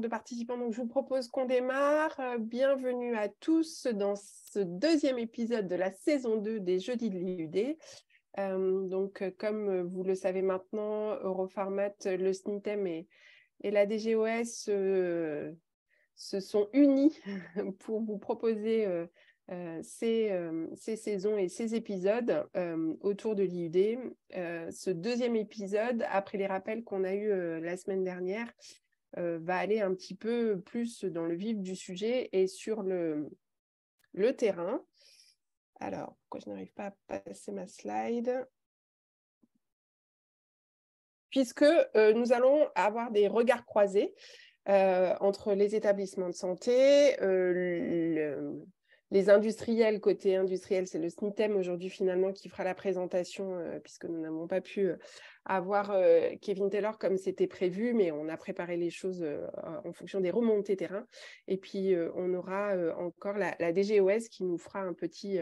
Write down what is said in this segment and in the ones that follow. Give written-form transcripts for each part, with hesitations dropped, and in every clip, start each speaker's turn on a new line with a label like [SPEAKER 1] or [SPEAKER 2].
[SPEAKER 1] de participants. Donc, je vous propose qu'on démarre. Bienvenue à tous dans ce deuxième épisode de la saison 2 des Jeudis de l'IUD. Comme vous le savez maintenant, Europharmat, le SNITEM et la DGOS se sont unis pour vous proposer ces saisons et ces épisodes autour de l'IUD. Ce deuxième épisode, après les rappels qu'on a eus la semaine dernière, va aller un petit peu plus dans le vif du sujet et sur le terrain. Alors, pourquoi je n'arrive pas à passer ma slide ? Puisque nous allons avoir des regards croisés entre les établissements de santé, les industriels. Côté industriel, c'est le SNITEM aujourd'hui finalement qui fera la présentation, puisque nous n'avons pas pu avoir Kevin Taylor comme c'était prévu, mais on a préparé les choses en fonction des remontées terrain. Et puis, on aura encore la DGOS qui nous fera un petit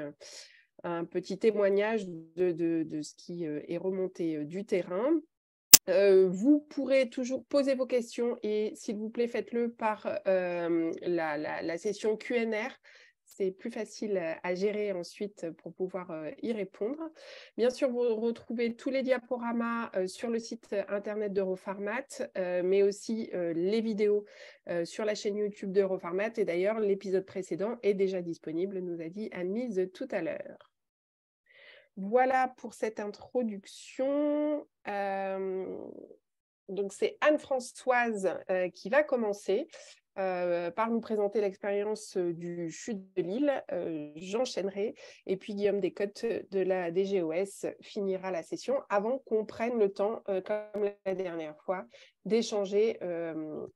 [SPEAKER 1] témoignage de ce qui est remonté du terrain. Vous pourrez toujours poser vos questions et s'il vous plaît, faites-le par la session Q&R. C'est plus facile à gérer ensuite pour pouvoir y répondre. Bien sûr, vous retrouvez tous les diaporamas sur le site internet d'Europharmat, mais aussi les vidéos sur la chaîne YouTube d'Europharmat. Et d'ailleurs, l'épisode précédent est déjà disponible, nous a dit Anne-Lise tout à l'heure. Voilà pour cette introduction. Donc, c'est Anne-Françoise qui va commencer par nous présenter l'expérience du CHU de Lille. J'enchaînerai. Et puis, Guillaume Descottes de la DGOS finira la session avant qu'on prenne le temps, comme la dernière fois, d'échanger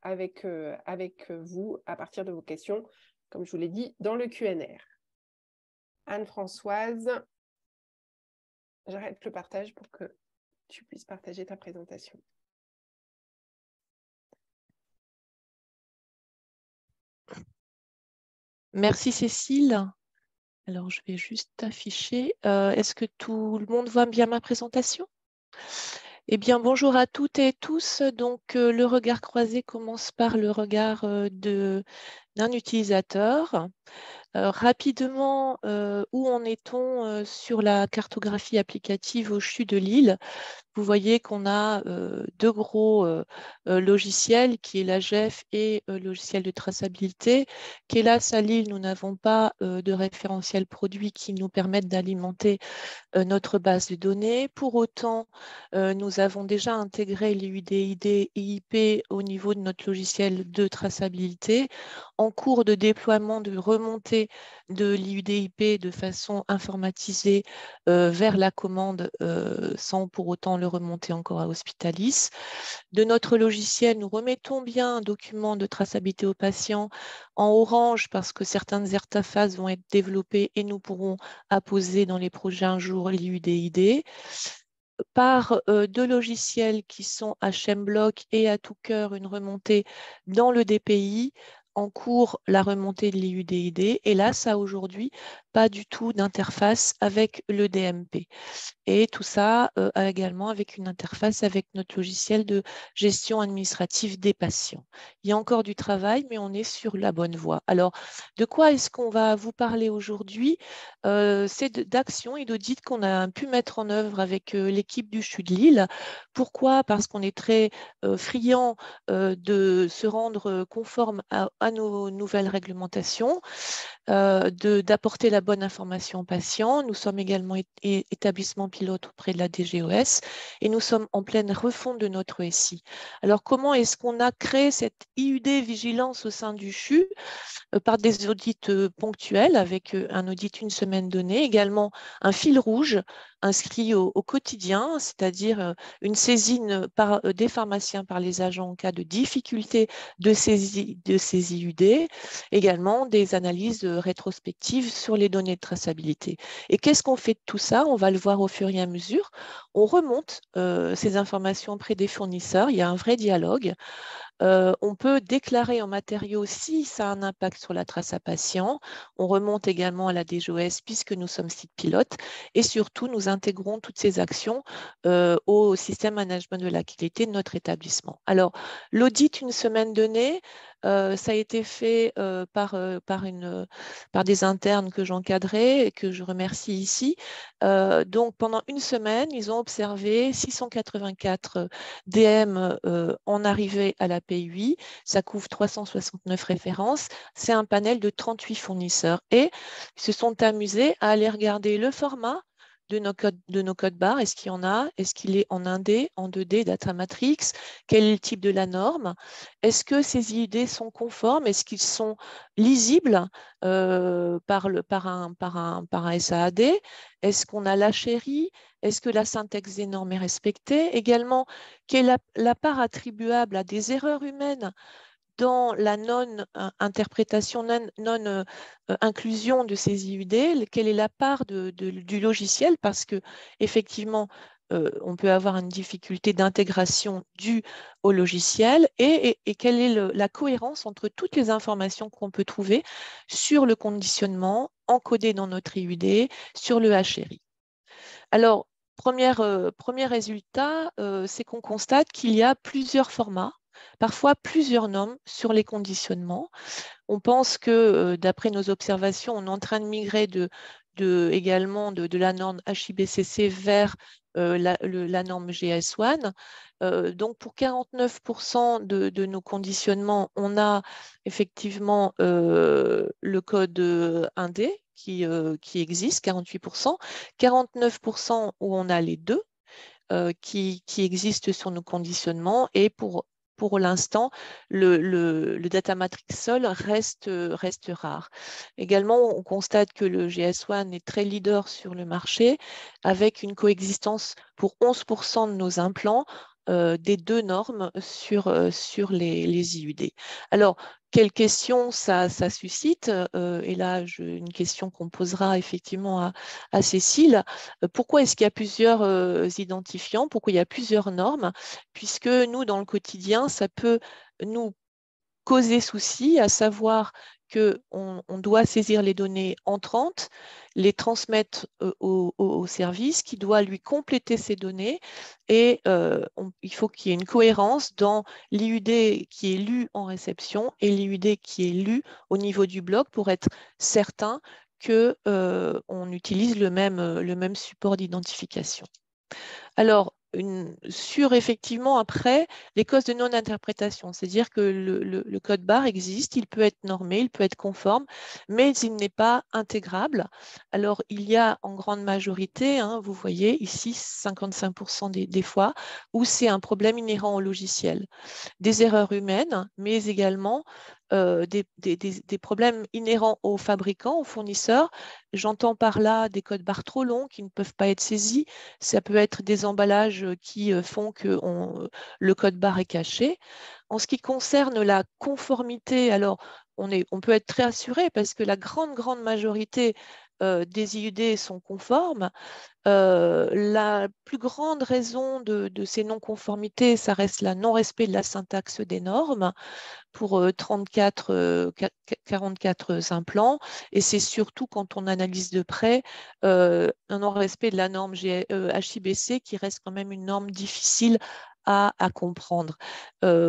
[SPEAKER 1] avec vous à partir de vos questions, comme je vous l'ai dit, dans le Q&R. Anne-Françoise, j'arrête le partage pour que tu puisses partager ta présentation.
[SPEAKER 2] Merci Cécile. Alors, je vais juste afficher. Est-ce que tout le monde voit bien ma présentation ? Eh bien, bonjour à toutes et tous. Donc, le regard croisé commence par le regard d'un utilisateur. Rapidement, où en est-on sur la cartographie applicative au CHU de Lille ? Vous voyez qu'on a deux gros logiciels, qui est la GEF et logiciel de traçabilité. Qu'hélas, à Lille, nous n'avons pas de référentiel produit qui nous permettent d'alimenter notre base de données. Pour autant, nous avons déjà intégré l'IUD-ID et IP au niveau de notre logiciel de traçabilité, en cours de déploiement de remontée de l'IUD-IP de façon informatisée vers la commande sans pour autant le remonter encore à Hospitalis. De notre logiciel, nous remettons bien un document de traçabilité au patient en orange parce que certaines interfaces vont être développées et nous pourrons apposer dans les prochains jours l'IUD-ID. Par deux logiciels qui sont HMBlock et à tout cœur une remontée dans le DPI, en cours la remontée de l'IUD-ID. Et là, ça aujourd'hui, pas du tout d'interface avec le DMP. Et tout ça également avec une interface avec notre logiciel de gestion administrative des patients. Il y a encore du travail, mais on est sur la bonne voie. Alors, de quoi est-ce qu'on va vous parler aujourd'hui ? C'est d'actions et d'audits qu'on a pu mettre en œuvre avec l'équipe du CHU de Lille. Pourquoi ? Parce qu'on est très friand de se rendre conforme à nos nouvelles réglementations, d'apporter la bonne information aux patients. Nous sommes également établissement pilote auprès de la DGOS et nous sommes en pleine refonte de notre SI. Alors, comment est-ce qu'on a créé cette IUD vigilance au sein du CHU ? Par des audits ponctuels avec un audit une semaine donnée, également un fil rouge inscrit au quotidien, c'est-à-dire une saisine des pharmaciens par les agents en cas de difficulté de ces IUD, également des analyses rétrospectives sur les données de traçabilité. Et qu'est-ce qu'on fait de tout ça ? On va le voir au fur et à mesure. On remonte ces informations auprès des fournisseurs, il y a un vrai dialogue. On peut déclarer en matériaux si ça a un impact sur la trace à patient. On remonte également à la DGOS puisque nous sommes site pilote et surtout nous intégrons toutes ces actions au système management de la qualité de notre établissement. Alors, l'audit une semaine donnée, Ça a été fait par des internes que j'encadrais et que je remercie ici. Donc, pendant une semaine, ils ont observé 684 DM en arrivée à l'API. Ça couvre 369 références. C'est un panel de 38 fournisseurs. Et ils se sont amusés à aller regarder le format de nos codes barres. Est-ce qu'il y en a? Est-ce qu'il est en 1D, en 2D, data matrix? Quel est le type de la norme? Est-ce que ces IUD sont conformes? Est-ce qu'ils sont lisibles par un SAAD? Est-ce qu'on a la chérie? Est-ce que la syntaxe des normes est respectée? Également, quelle est la part attribuable à des erreurs humaines dans la non-interprétation, non-inclusion de ces IUD, quelle est la part du logiciel? Parce que effectivement, on peut avoir une difficulté d'intégration due au logiciel et quelle est la cohérence entre toutes les informations qu'on peut trouver sur le conditionnement encodé dans notre IUD, sur le HRI. Alors, premier résultat, c'est qu'on constate qu'il y a plusieurs formats, parfois plusieurs normes sur les conditionnements. On pense que, d'après nos observations, on est en train de migrer également de la norme HIBCC vers la norme GS1. Donc, pour 49% de nos conditionnements, on a effectivement le code 1D qui existe, 48%. 49% où on a les deux qui existent sur nos conditionnements et pour l'instant, le data matrix seul reste rare. Également, on constate que le GS1 est très leader sur le marché avec une coexistence pour 11% de nos implants des deux normes sur les IUD. Alors, quelle question ça suscite? Et là, une question qu'on posera effectivement à Cécile. Pourquoi est-ce qu'il y a plusieurs identifiants? Pourquoi il y a plusieurs normes? Puisque nous, dans le quotidien, ça peut nous causer souci, à savoir qu'on doit saisir les données entrantes, les transmettre au service qui doit lui compléter ces données et il faut qu'il y ait une cohérence dans l'IUD qui est lu en réception et l'IUD qui est lu au niveau du bloc pour être certain qu'on utilise le même support d'identification. Alors, sur effectivement après les causes de non-interprétation, c'est-à-dire que le code barre existe, il peut être normé, il peut être conforme, mais il n'est pas intégrable. Alors, il y a en grande majorité, vous voyez ici 55% des fois, où c'est un problème inhérent au logiciel. Des erreurs humaines, mais également des problèmes inhérents aux fabricants, aux fournisseurs. J'entends par là des codes barres trop longs qui ne peuvent pas être saisis. Ça peut être des emballages qui font que le code barre est caché. En ce qui concerne la conformité, alors on peut être très assuré parce que la grande majorité des IUD sont conformes. La plus grande raison de ces non-conformités, ça reste la non-respect de la syntaxe des normes pour 44 implants. Et c'est surtout quand on analyse de près un non-respect de la norme HIBC qui reste quand même une norme difficile à comprendre.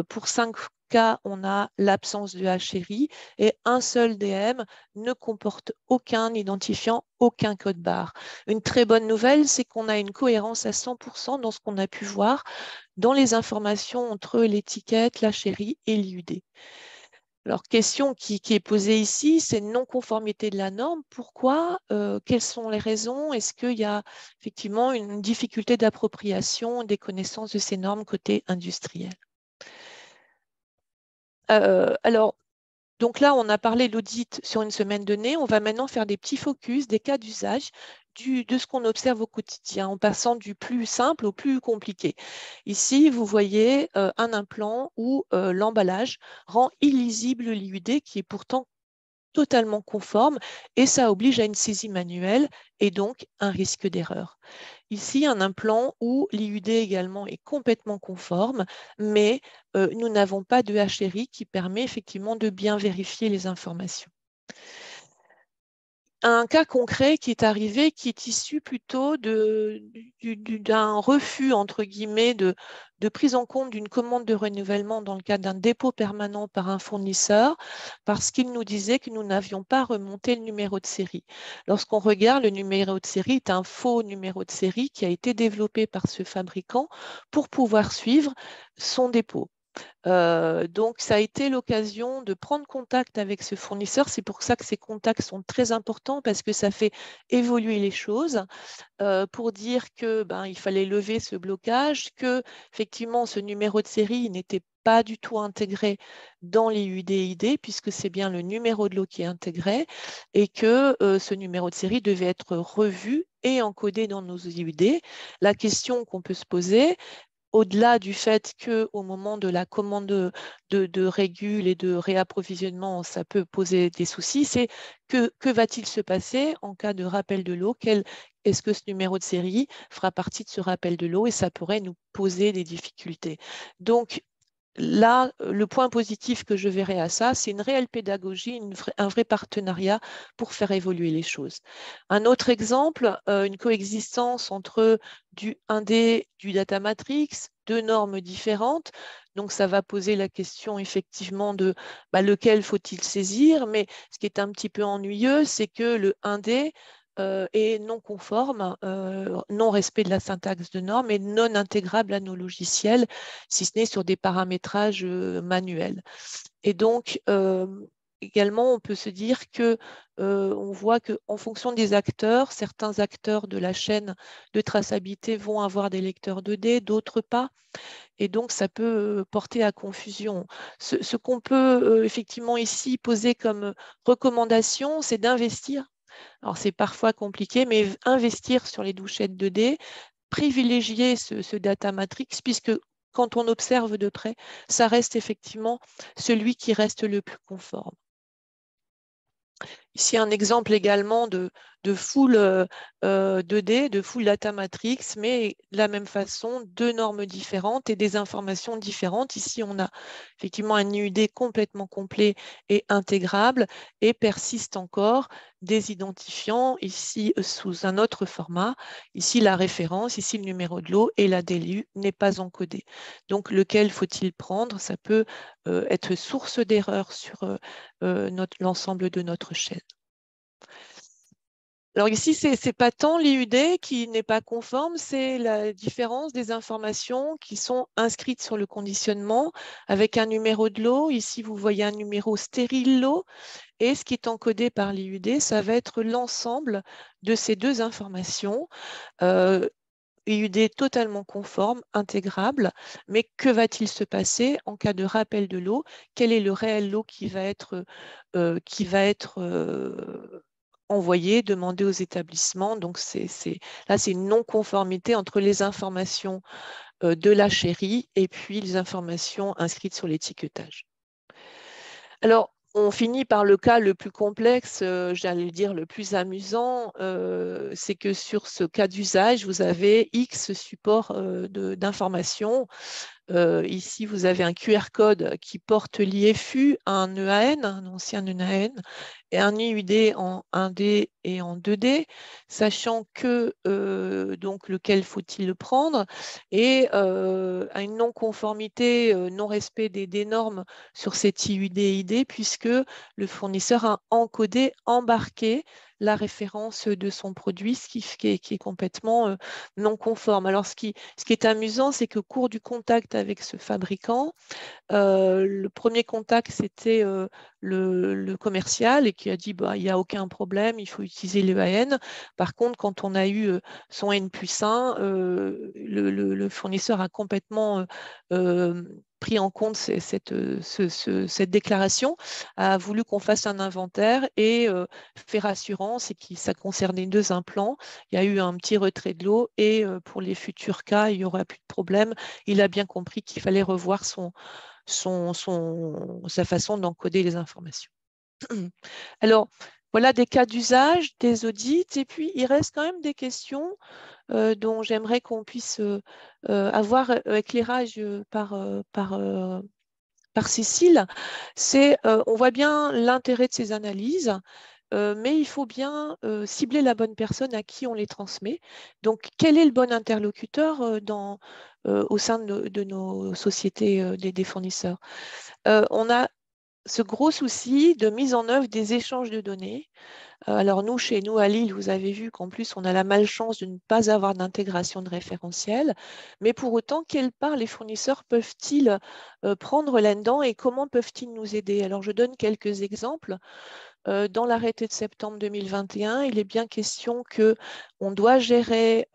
[SPEAKER 2] Pour 5 cas, on a l'absence de HRI et un seul DM ne comporte aucun identifiant, aucun code barre. Une très bonne nouvelle, c'est qu'on a une cohérence à 100% dans ce qu'on a pu voir dans les informations entre l'étiquette, la chérie et l'IUD. Alors, question qui est posée ici, c'est non-conformité de la norme. Pourquoi? Quelles sont les raisons? Est-ce qu'il y a effectivement une difficulté d'appropriation des connaissances de ces normes côté industriel? Alors, donc là, on a parlé de l'audit sur une semaine donnée. On va maintenant faire des petits focus, des cas d'usage de ce qu'on observe au quotidien, en passant du plus simple au plus compliqué. Ici, vous voyez un implant où l'emballage rend illisible l'IUD qui est pourtant totalement conforme et ça oblige à une saisie manuelle et donc un risque d'erreur. Ici, un implant où l'IUD également est complètement conforme, mais nous n'avons pas de HRI qui permet effectivement de bien vérifier les informations. un cas concret qui est arrivé, qui est issu plutôt d'un refus, entre guillemets, de prise en compte d'une commande de renouvellement dans le cadre d'un dépôt permanent par un fournisseur, parce qu'il nous disait que nous n'avions pas remonté le numéro de série. Lorsqu'on regarde, le numéro de série est un faux numéro de série qui a été développé par ce fabricant pour pouvoir suivre son dépôt. Donc, ça a été l'occasion de prendre contact avec ce fournisseur. C'est pour ça que ces contacts sont très importants parce que ça fait évoluer les choses pour dire que il fallait lever ce blocage, que effectivement ce numéro de série n'était pas du tout intégré dans les UDID puisque c'est bien le numéro de lot qui est intégré et que ce numéro de série devait être revu et encodé dans nos UD. La question qu'on peut se poser, au-delà du fait qu'au moment de la commande de régule et de réapprovisionnement, ça peut poser des soucis, c'est que va-t-il se passer en cas de rappel de lot? Est-ce que ce numéro de série fera partie de ce rappel de lot et ça pourrait nous poser des difficultés? Donc, là, le point positif que je verrais à ça, c'est une réelle pédagogie, un vrai partenariat pour faire évoluer les choses. Un autre exemple, une coexistence entre du 1D, du data matrix, deux normes différentes. Donc, ça va poser la question effectivement de lequel faut-il saisir. Mais ce qui est un petit peu ennuyeux, c'est que le 1D est non conforme, non-respect de la syntaxe de norme et non intégrable à nos logiciels, si ce n'est sur des paramétrages manuels. Et donc, également, on peut se dire que on voit qu'en fonction des acteurs, certains acteurs de la chaîne de traçabilité vont avoir des lecteurs 2D, d'autres pas. Et donc, ça peut porter à confusion. Ce qu'on peut effectivement ici poser comme recommandation, c'est d'investir. Alors, c'est parfois compliqué, mais investir sur les douchettes 2D, privilégier ce data matrix, puisque quand on observe de près, ça reste effectivement celui qui reste le plus conforme. Ici, un exemple également de full 2D, de full data matrix, mais de la même façon, deux normes différentes et des informations différentes. Ici, on a effectivement un IUD complètement complet et intégrable et persiste encore des identifiants, ici sous un autre format. Ici, la référence, ici le numéro de lot et la DLU n'est pas encodée. Donc, lequel faut-il prendre? Ça peut être source d'erreur sur l'ensemble de notre chaîne. Alors ici, ce n'est pas tant l'IUD qui n'est pas conforme, c'est la différence des informations qui sont inscrites sur le conditionnement avec un numéro de lot. Ici, vous voyez un numéro stérile lot. Et ce qui est encodé par l'IUD, ça va être l'ensemble de ces deux informations. IUD totalement conforme, intégrable, mais que va-t-il se passer en cas de rappel de lot? Quel est le réel lot qui va être envoyé, demandé aux établissements? Donc, là, c'est une non-conformité entre les informations de la chérie et puis les informations inscrites sur l'étiquetage. Alors, on finit par le cas le plus complexe, j'allais dire le plus amusant, c'est que sur ce cas d'usage, vous avez X supports d'information. Ici, vous avez un QR code qui porte l'IFU, un EAN, un ancien EAN, et un IUD en 1D et en 2D, sachant que donc lequel faut-il le prendre, et à une non-conformité, non-respect des normes sur cet IUD-ID, puisque le fournisseur a encodé, embarqué la référence de son produit, ce qui est complètement non conforme. Alors, ce qui est amusant, c'est qu'au cours du contact avec ce fabricant, le premier contact, c'était le commercial et qui a dit il n'y a aucun problème, il faut utiliser l'EAN. Par contre, quand on a eu son N plus 1, le fournisseur a complètement pris en compte cette déclaration, a voulu qu'on fasse un inventaire et fait rassurance et que ça concernait 2 implants. Il y a eu un petit retrait de l'eau et pour les futurs cas, il n'y aura plus de problème. Il a bien compris qu'il fallait revoir sa façon d'encoder les informations. Alors, voilà des cas d'usage, des audits, et puis il reste quand même des questions dont j'aimerais qu'on puisse avoir éclairage par Cécile. On voit bien l'intérêt de ces analyses, mais il faut bien cibler la bonne personne à qui on les transmet. Donc, quel est le bon interlocuteur au sein de nos sociétés des fournisseurs? On a ce gros souci de mise en œuvre des échanges de données. Alors nous, chez nous à Lille, vous avez vu qu'en plus, on a la malchance de ne pas avoir d'intégration de référentiel. Mais pour autant, quelle part les fournisseurs peuvent-ils prendre là-dedans et comment peuvent-ils nous aider? Alors, je donne quelques exemples. Dans l'arrêté de septembre 2021, il est bien question qu'on doit gérer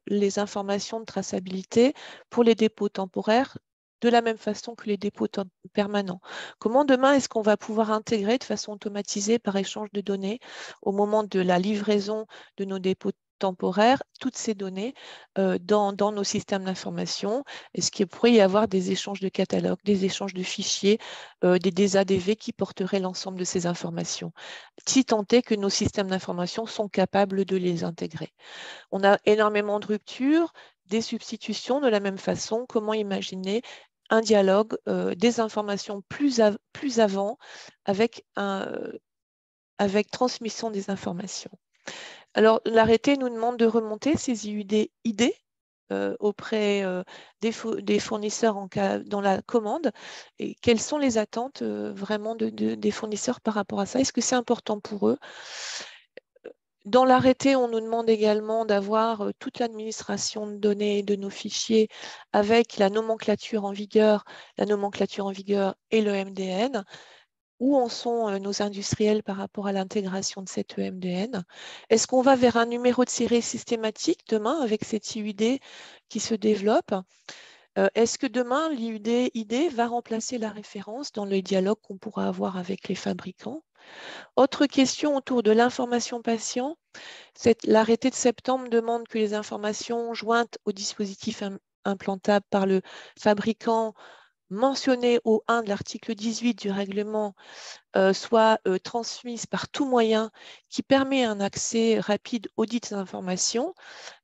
[SPEAKER 2] les informations de traçabilité pour les dépôts temporaires de la même façon que les dépôts permanents. Comment demain est-ce qu'on va pouvoir intégrer de façon automatisée par échange de données au moment de la livraison de nos dépôts temporaires toutes ces données dans nos systèmes d'information? Est-ce qu'il pourrait y avoir des échanges de catalogues, des échanges de fichiers, des ADV qui porteraient l'ensemble de ces informations, si tant est que nos systèmes d'information sont capables de les intégrer? On a énormément de ruptures, des substitutions de la même façon. Comment imaginer un dialogue, des informations plus avant avec transmission des informations? Alors, l'arrêté nous demande de remonter ces IUD auprès des fournisseurs dans la commande. Et quelles sont les attentes vraiment des fournisseurs par rapport à ça? Est-ce que c'est important pour eux? Dans l'arrêté, on nous demande également d'avoir toute l'administration de données de nos fichiers avec la nomenclature en vigueur et le MDN. Où en sont nos industriels par rapport à l'intégration de cette EMDN? Est-ce qu'on va vers un numéro de série systématique demain avec cette IUD qui se développe? Est-ce que demain, l'IUD-ID va remplacer la référence dans le dialogue qu'on pourra avoir avec les fabricants? Autre question autour de l'information patient. L'arrêté de septembre demande que les informations jointes au dispositif implantable par le fabricant mentionné au 1 de l'article 18 du règlement soit transmise par tout moyen qui permet un accès rapide aux dites informations.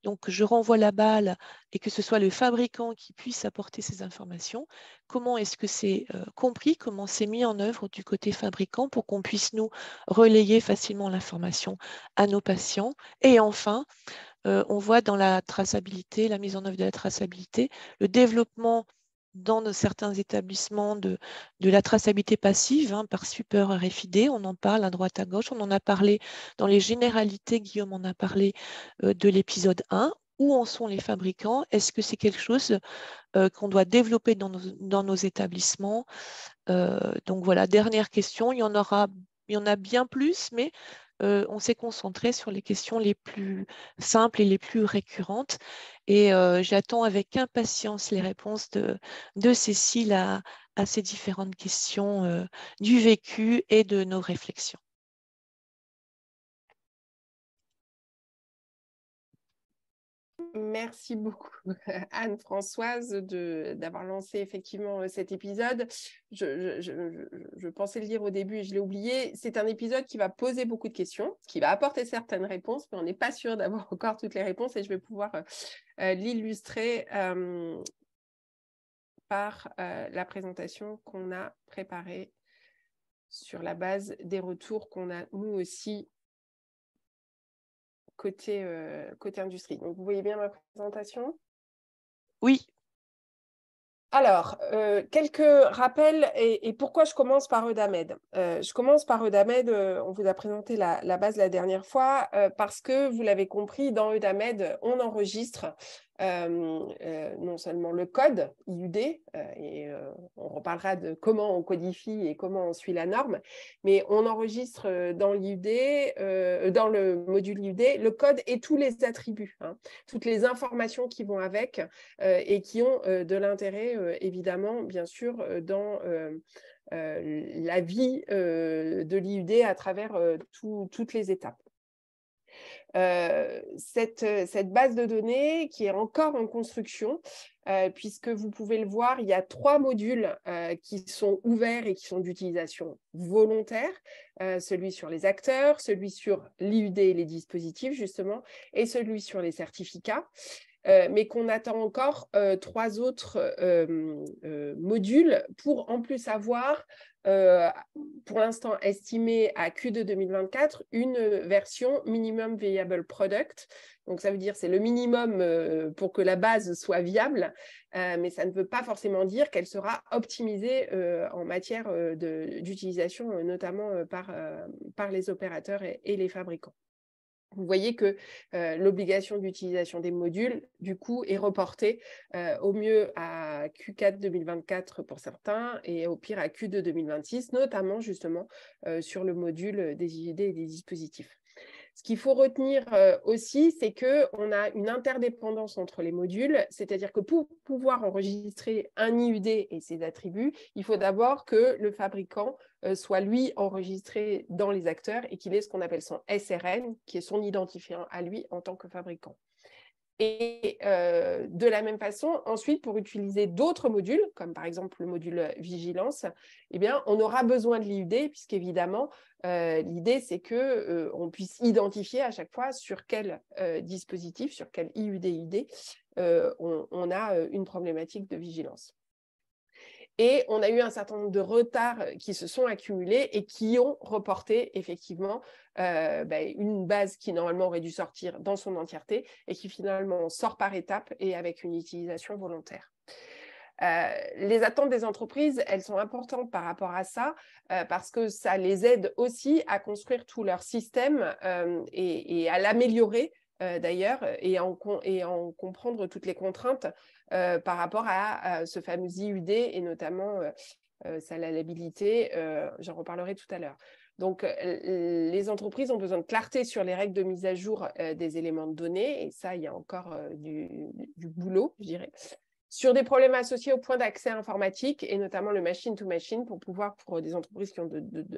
[SPEAKER 2] Donc, je renvoie la balle et que ce soit le fabricant qui puisse apporter ces informations. Comment est-ce que c'est compris, comment c'est mis en œuvre du côté fabricant pour qu'on puisse nous relayer facilement l'information à nos patients? Et enfin, on voit dans la traçabilité, la mise en œuvre de la traçabilité, le développement dans certains établissements de la traçabilité passive par super RFID. On en parle à droite à gauche. On en a parlé dans les généralités. Guillaume en a parlé de l'épisode 1. Où en sont les fabricants? Est-ce que c'est quelque chose qu'on doit développer dans nos établissements? Donc voilà, dernière question. Il y en a bien plus, mais on s'est concentré sur les questions les plus simples et les plus récurrentes. Et j'attends avec impatience les réponses de Cécile à ces différentes questions du vécu et de nos réflexions.
[SPEAKER 1] Merci beaucoup, Anne-Françoise, d'avoir lancé effectivement cet épisode. Je pensais le dire au début et je l'ai oublié. C'est un épisode qui va poser beaucoup de questions, qui va apporter certaines réponses, mais on n'est pas sûr d'avoir encore toutes les réponses et je vais pouvoir l'illustrer par la présentation qu'on a préparée sur la base des retours qu'on a nous aussi côté industrie. Donc, vous voyez bien ma présentation?
[SPEAKER 2] Oui.
[SPEAKER 1] Alors, quelques rappels et pourquoi je commence par Eudamed. Je commence par Eudamed, on vous a présenté la base la dernière fois, parce que vous l'avez compris, dans Eudamed, on enregistre non seulement le code IUD, et on reparlera de comment on codifie et comment on suit la norme, mais on enregistre dans l'IUD, dans le module IUD, le code et tous les attributs, toutes les informations qui vont avec et qui ont de l'intérêt, évidemment, bien sûr, dans la vie de l'IUD à travers toutes les étapes. Cette base de données qui est encore en construction, puisque vous pouvez le voir, il y a 3 modules qui sont ouverts et qui sont d'utilisation volontaire, celui sur les acteurs, celui sur l'IUD et les dispositifs justement, et celui sur les certificats. Mais qu'on attend encore 3 autres modules pour en plus avoir pour l'instant estimé à Q2 2024, une version minimum viable product. Donc, ça veut dire c'est le minimum pour que la base soit viable, mais ça ne veut pas forcément dire qu'elle sera optimisée en matière d'utilisation, notamment par les opérateurs et les fabricants. Vous voyez que l'obligation d'utilisation des modules, du coup, est reportée au mieux à Q4 2024 pour certains et au pire à Q2 2026, notamment justement sur le module des IUD et des dispositifs. Ce qu'il faut retenir aussi, c'est qu'on a une interdépendance entre les modules, c'est-à-dire que pour pouvoir enregistrer un IUD et ses attributs, il faut d'abord que le fabricant soit lui enregistré dans les acteurs et qu'il ait ce qu'on appelle son SRN, qui est son identifiant à lui en tant que fabricant. Et de la même façon, ensuite, pour utiliser d'autres modules, comme par exemple le module vigilance, eh bien, on aura besoin de l'IUD, puisqu'évidemment, l'idée, c'est qu'on puisse identifier à chaque fois sur quel dispositif, sur quel IUD on a une problématique de vigilance. Et on a eu un certain nombre de retards qui se sont accumulés et qui ont reporté effectivement une base qui normalement aurait dû sortir dans son entièreté et qui finalement sort par étapes et avec une utilisation volontaire. Les attentes des entreprises, elles sont importantes par rapport à ça parce que ça les aide aussi à construire tout leur système et à l'améliorer d'ailleurs et en comprendre toutes les contraintes par rapport à ce fameux IUD et notamment sa lalabilité. J'en reparlerai tout à l'heure. Donc, les entreprises ont besoin de clarté sur les règles de mise à jour des éléments de données et ça, il y a encore du boulot, je dirais. Sur des problèmes associés au point d'accès informatique et notamment le machine-to-machine pour des entreprises qui ont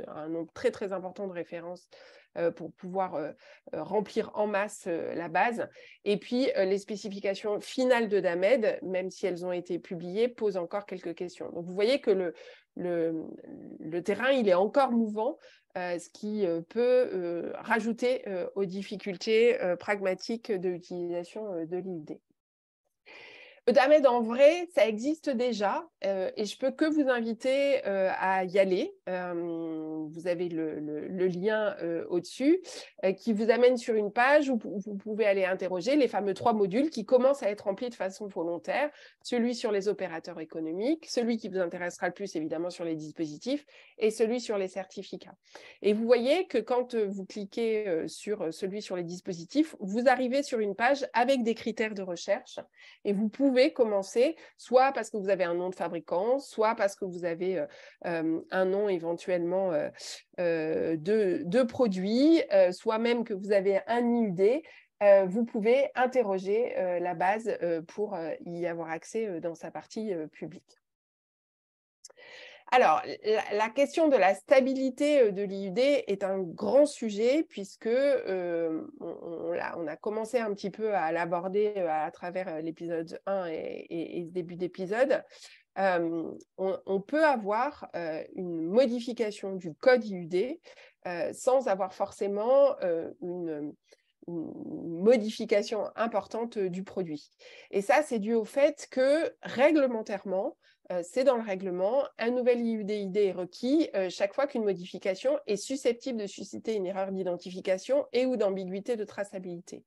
[SPEAKER 1] un nombre très, très important de références pour pouvoir remplir en masse la base. Et puis, les spécifications finales de DAMED, même si elles ont été publiées, posent encore quelques questions. Donc, vous voyez que le terrain, il est encore mouvant, ce qui peut rajouter aux difficultés pragmatiques de l'utilisation de l'IUD. EDAMED, en vrai, ça existe déjà et je peux que vous inviter à y aller. Vous avez le lien au-dessus qui vous amène sur une page où vous pouvez aller interroger les fameux 3 modules qui commencent à être remplis de façon volontaire. Celui sur les opérateurs économiques, celui qui vous intéressera le plus évidemment sur les dispositifs et celui sur les certificats. Et vous voyez que quand vous cliquez sur celui sur les dispositifs, vous arrivez sur une page avec des critères de recherche et vous pouvez commencer soit parce que vous avez un nom de fabricant, soit parce que vous avez un nom éventuellement de produit, soit même que vous avez un IUD. Vous pouvez interroger la base pour y avoir accès dans sa partie publique. Alors, la question de la stabilité de l'IUD est un grand sujet puisque on a commencé un petit peu à l'aborder à travers l'épisode 1 et ce début d'épisode. On peut avoir une modification du code IUD sans avoir forcément une modification importante du produit. Et ça, c'est dû au fait que réglementairement, c'est dans le règlement, un nouvel IUD-ID est requis chaque fois qu'une modification est susceptible de susciter une erreur d'identification et ou d'ambiguïté de traçabilité.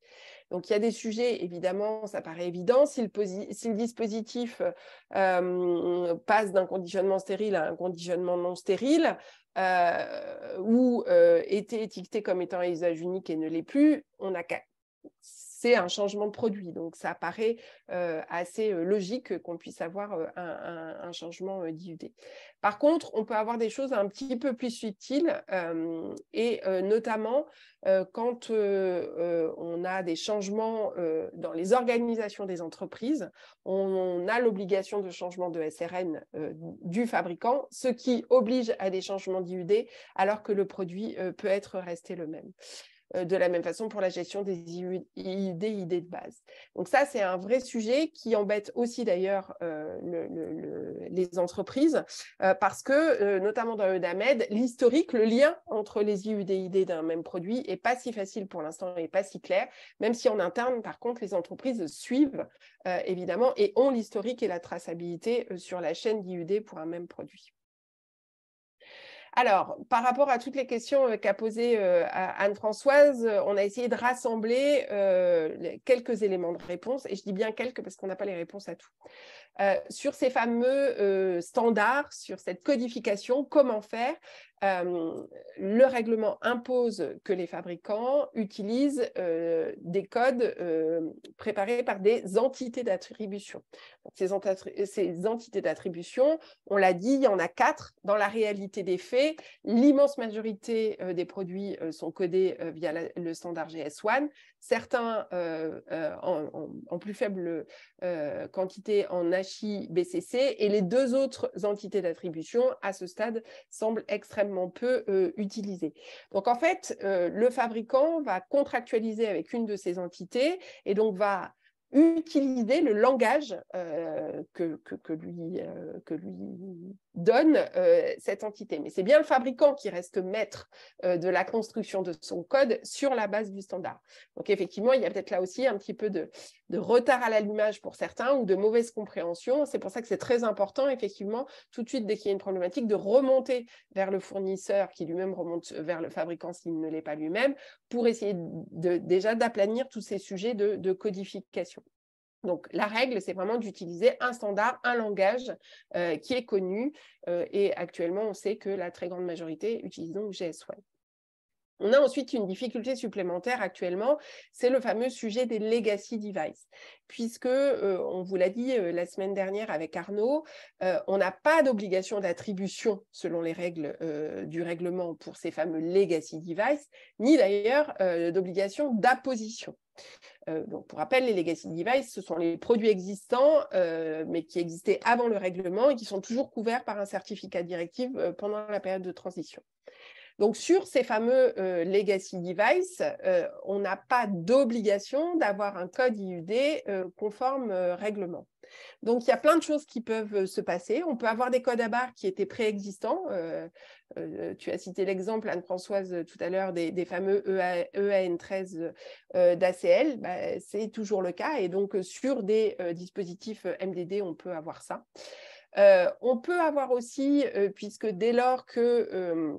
[SPEAKER 1] Donc, il y a des sujets, évidemment, ça paraît évident, si le dispositif passe d'un conditionnement stérile à un conditionnement non stérile, ou était étiqueté comme étant à usage unique et ne l'est plus, c'est un changement de produit. Donc, ça paraît assez logique qu'on puisse avoir un changement d'IUD. Par contre, on peut avoir des choses un petit peu plus subtiles et notamment quand on a des changements dans les organisations des entreprises, on a l'obligation de changement de SRN du fabricant, ce qui oblige à des changements d'IUD alors que le produit peut être resté le même. De la même façon pour la gestion des IUD de base. Donc ça, c'est un vrai sujet qui embête aussi d'ailleurs les entreprises parce que, notamment dans EDAMED, l'historique, le lien entre les IUD d'un même produit n'est pas si facile pour l'instant et pas si clair, même si en interne, par contre, les entreprises suivent évidemment et ont l'historique et la traçabilité sur la chaîne d'IUD pour un même produit. Alors, par rapport à toutes les questions qu'a posées Anne-Françoise, on a essayé de rassembler quelques éléments de réponse, et je dis bien quelques parce qu'on n'a pas les réponses à tout. Sur ces fameux standards, sur cette codification, comment faire? Le règlement impose que les fabricants utilisent des codes préparés par des entités d'attribution. Ces entités d'attribution, on l'a dit, il y en a 4. Dans la réalité des faits, l'immense majorité des produits sont codés via le standard GS1. Certains en plus faible quantité en HI-BCC, et les 2 autres entités d'attribution, à ce stade, semblent extrêmement peu utilisées. Donc, en fait, le fabricant va contractualiser avec une de ces entités et donc va utiliser le langage que lui donne cette entité. Mais c'est bien le fabricant qui reste maître de la construction de son code sur la base du standard. Donc effectivement, il y a peut-être là aussi un petit peu de retard à l'allumage pour certains ou de mauvaise compréhension. C'est pour ça que c'est très important, effectivement, tout de suite, dès qu'il y a une problématique, de remonter vers le fournisseur qui lui-même remonte vers le fabricant s'il ne l'est pas lui-même, pour essayer déjà d'aplanir tous ces sujets de codification. Donc, la règle, c'est vraiment d'utiliser un standard, un langage qui est connu. Et actuellement, on sait que la très grande majorité utilise donc GS1. On a ensuite une difficulté supplémentaire actuellement, c'est le fameux sujet des legacy devices. Puisque, on vous l'a dit la semaine dernière avec Arnaud, on n'a pas d'obligation d'attribution selon les règles du règlement pour ces fameux legacy devices, ni d'ailleurs d'obligation d'apposition. Donc, pour rappel, les legacy devices, ce sont les produits existants, mais qui existaient avant le règlement et qui sont toujours couverts par un certificat de directive pendant la période de transition. Donc, sur ces fameux legacy devices, on n'a pas d'obligation d'avoir un code IUD conforme règlement. Donc, il y a plein de choses qui peuvent se passer. On peut avoir des codes à barres qui étaient préexistants. Tu as cité l'exemple, Anne-Françoise, tout à l'heure, des fameux EAN13 d'ACL. Bah, c'est toujours le cas. Et donc, sur des dispositifs MDD, on peut avoir ça. On peut avoir aussi, puisque dès lors que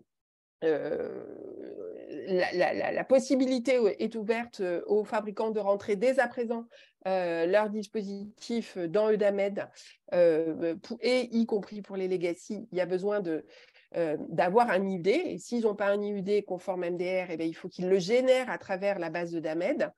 [SPEAKER 1] la possibilité est ouverte aux fabricants de rentrer dès à présent leur dispositif dans EUDAMED, et y compris pour les legacy, il y a besoin d'avoir un IUD. Et s'ils n'ont pas un IUD conforme MDR, eh bien, il faut qu'ils le génèrent à travers la base d'EUDAMED.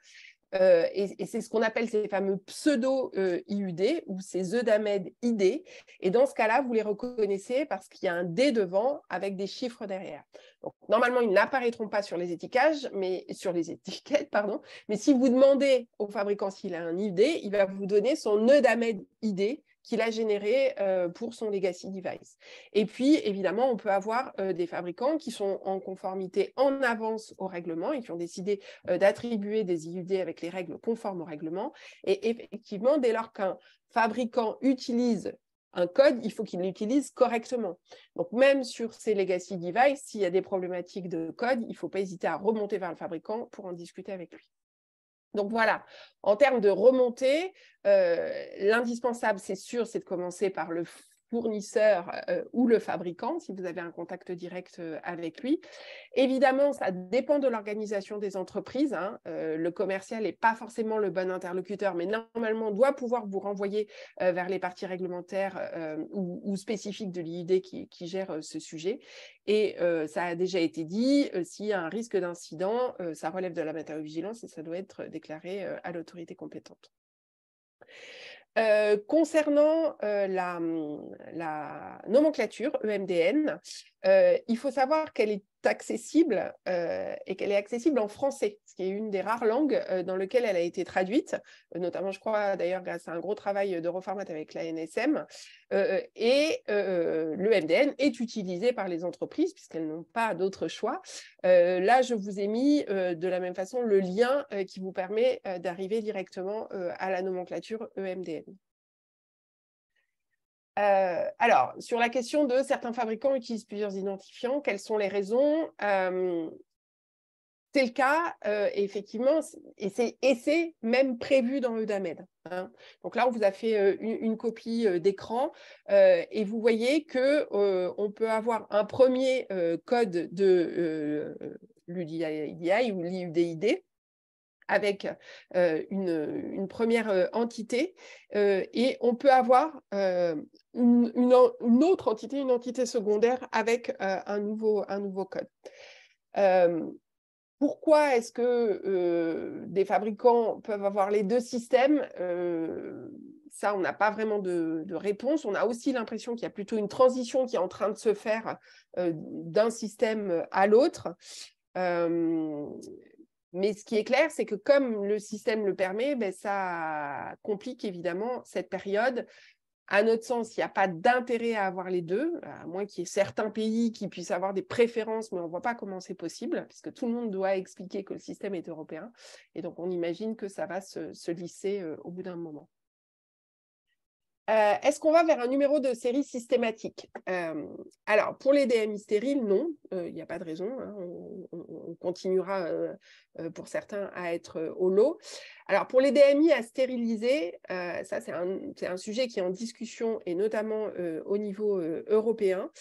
[SPEAKER 1] Et c'est ce qu'on appelle ces fameux pseudo-IUD ou ces EUDAMED ID. Et dans ce cas-là, vous les reconnaissez parce qu'il y a un D devant avec des chiffres derrière. Donc, normalement, ils n'apparaîtront pas sur les étiquettes, mais si vous demandez au fabricant s'il a un ID, il va vous donner son EUDAMED ID qu'il a généré pour son legacy device. Et puis, évidemment, on peut avoir des fabricants qui sont en conformité en avance au règlement et qui ont décidé d'attribuer des IUD avec les règles conformes au règlement. Et effectivement, dès lors qu'un fabricant utilise un code, il faut qu'il l'utilise correctement. Donc, même sur ces legacy devices, s'il y a des problématiques de code, il ne faut pas hésiter à remonter vers le fabricant pour en discuter avec lui. Donc voilà, en termes de remontée, l'indispensable, c'est sûr, c'est de commencer par le fournisseur ou le fabricant, si vous avez un contact direct avec lui. Évidemment, ça dépend de l'organisation des entreprises. Hein. Le commercial n'est pas forcément le bon interlocuteur, mais normalement, doit pouvoir vous renvoyer vers les parties réglementaires ou spécifiques de l'IUD qui gèrent ce sujet. Et ça a déjà été dit, s'il y a un risque d'incident, ça relève de la matériovigilance et ça doit être déclaré à l'autorité compétente. Concernant la nomenclature EMDN, il faut savoir qu'elle est accessible et qu'elle est accessible en français, ce qui est une des rares langues dans lesquelles elle a été traduite, notamment, je crois, d'ailleurs, grâce à un gros travail de reformat avec la NSM. Le MDN est utilisé par les entreprises puisqu'elles n'ont pas d'autre choix. Là, je vous ai mis de la même façon le lien qui vous permet d'arriver directement à la nomenclature EMDN. Alors, sur la question de certains fabricants utilisent plusieurs identifiants, quelles sont les raisons? c'est le cas, effectivement, et c'est même prévu dans EUDAMED. Hein. Donc là, on vous a fait une copie d'écran et vous voyez qu'on peut avoir un premier code de l'UDI ou l'IUDID avec une première entité et on peut avoir une autre entité, une entité secondaire avec un nouveau code. Pourquoi est-ce que des fabricants peuvent avoir les deux systèmes? Ça, on n'a pas vraiment de réponse. On a aussi l'impression qu'il y a plutôt une transition qui est en train de se faire d'un système à l'autre. Mais ce qui est clair, c'est que comme le système le permet, ben, ça complique évidemment cette période. À notre sens, il n'y a pas d'intérêt à avoir les deux, à moins qu'il y ait certains pays qui puissent avoir des préférences, mais on ne voit pas comment c'est possible, puisque tout le monde doit expliquer que le système est européen. Et donc, on imagine que ça va se lisser au bout d'un moment. Est-ce qu'on va vers un numéro de série systématique? Alors, pour les DMI stériles, non, il n'y a pas de raison. Hein, on continuera, pour certains, à être au lot. Alors, pour les DMI à stériliser, ça, c'est un sujet qui est en discussion, et notamment au niveau européen.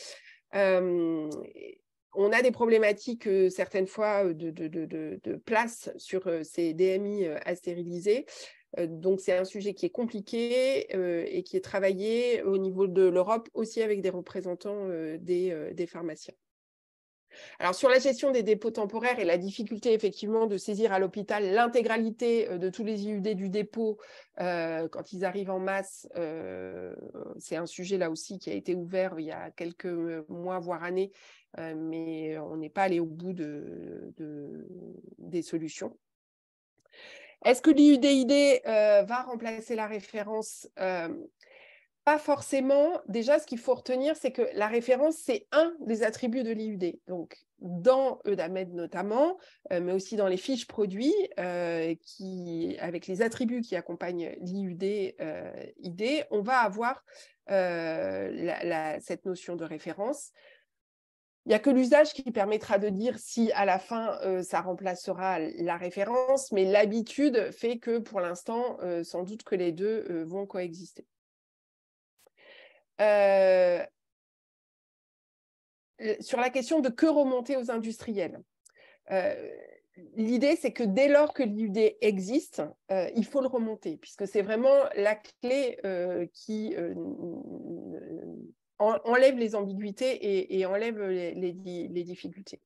[SPEAKER 1] On a des problématiques certaines fois de place sur ces DMI à stériliser. Donc, c'est un sujet qui est compliqué et qui est travaillé au niveau de l'Europe, aussi avec des représentants des pharmaciens. Alors, sur la gestion des dépôts temporaires et la difficulté, effectivement, de saisir à l'hôpital l'intégralité de tous les IUD du dépôt quand ils arrivent en masse, c'est un sujet là aussi qui a été ouvert il y a quelques mois, voire années, mais on n'est pas allé au bout des solutions. Est-ce que l'IUDID va remplacer la référence? Pas forcément. Déjà, ce qu'il faut retenir, c'est que la référence, c'est un des attributs de l'IUD. Donc, dans EUDAMED notamment, mais aussi dans les fiches produits, avec les attributs qui accompagnent l'IUD, on va avoir cette notion de référence. Il n'y a que l'usage qui permettra de dire si à la fin, ça remplacera la référence, mais l'habitude fait que pour l'instant, sans doute que les deux vont coexister. Sur la question de que remonter aux industriels, l'idée, c'est que dès lors que l'IUD existe, il faut le remonter, puisque c'est vraiment la clé qui enlève les ambiguïtés et enlève les difficultés.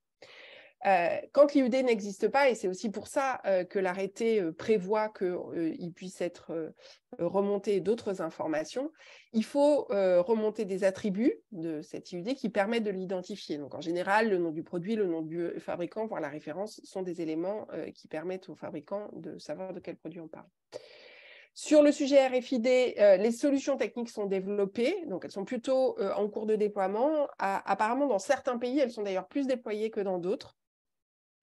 [SPEAKER 1] Quand l'IUD n'existe pas, et c'est aussi pour ça que l'arrêté prévoit qu'il puisse être remonté d'autres informations, il faut remonter des attributs de cet IUD qui permettent de l'identifier. Donc en général, le nom du produit, le nom du fabricant, voire la référence, sont des éléments qui permettent au fabricant de savoir de quel produit on parle. Sur le sujet RFID, les solutions techniques sont développées, donc elles sont plutôt en cours de déploiement. Apparemment, dans certains pays, elles sont d'ailleurs plus déployées que dans d'autres.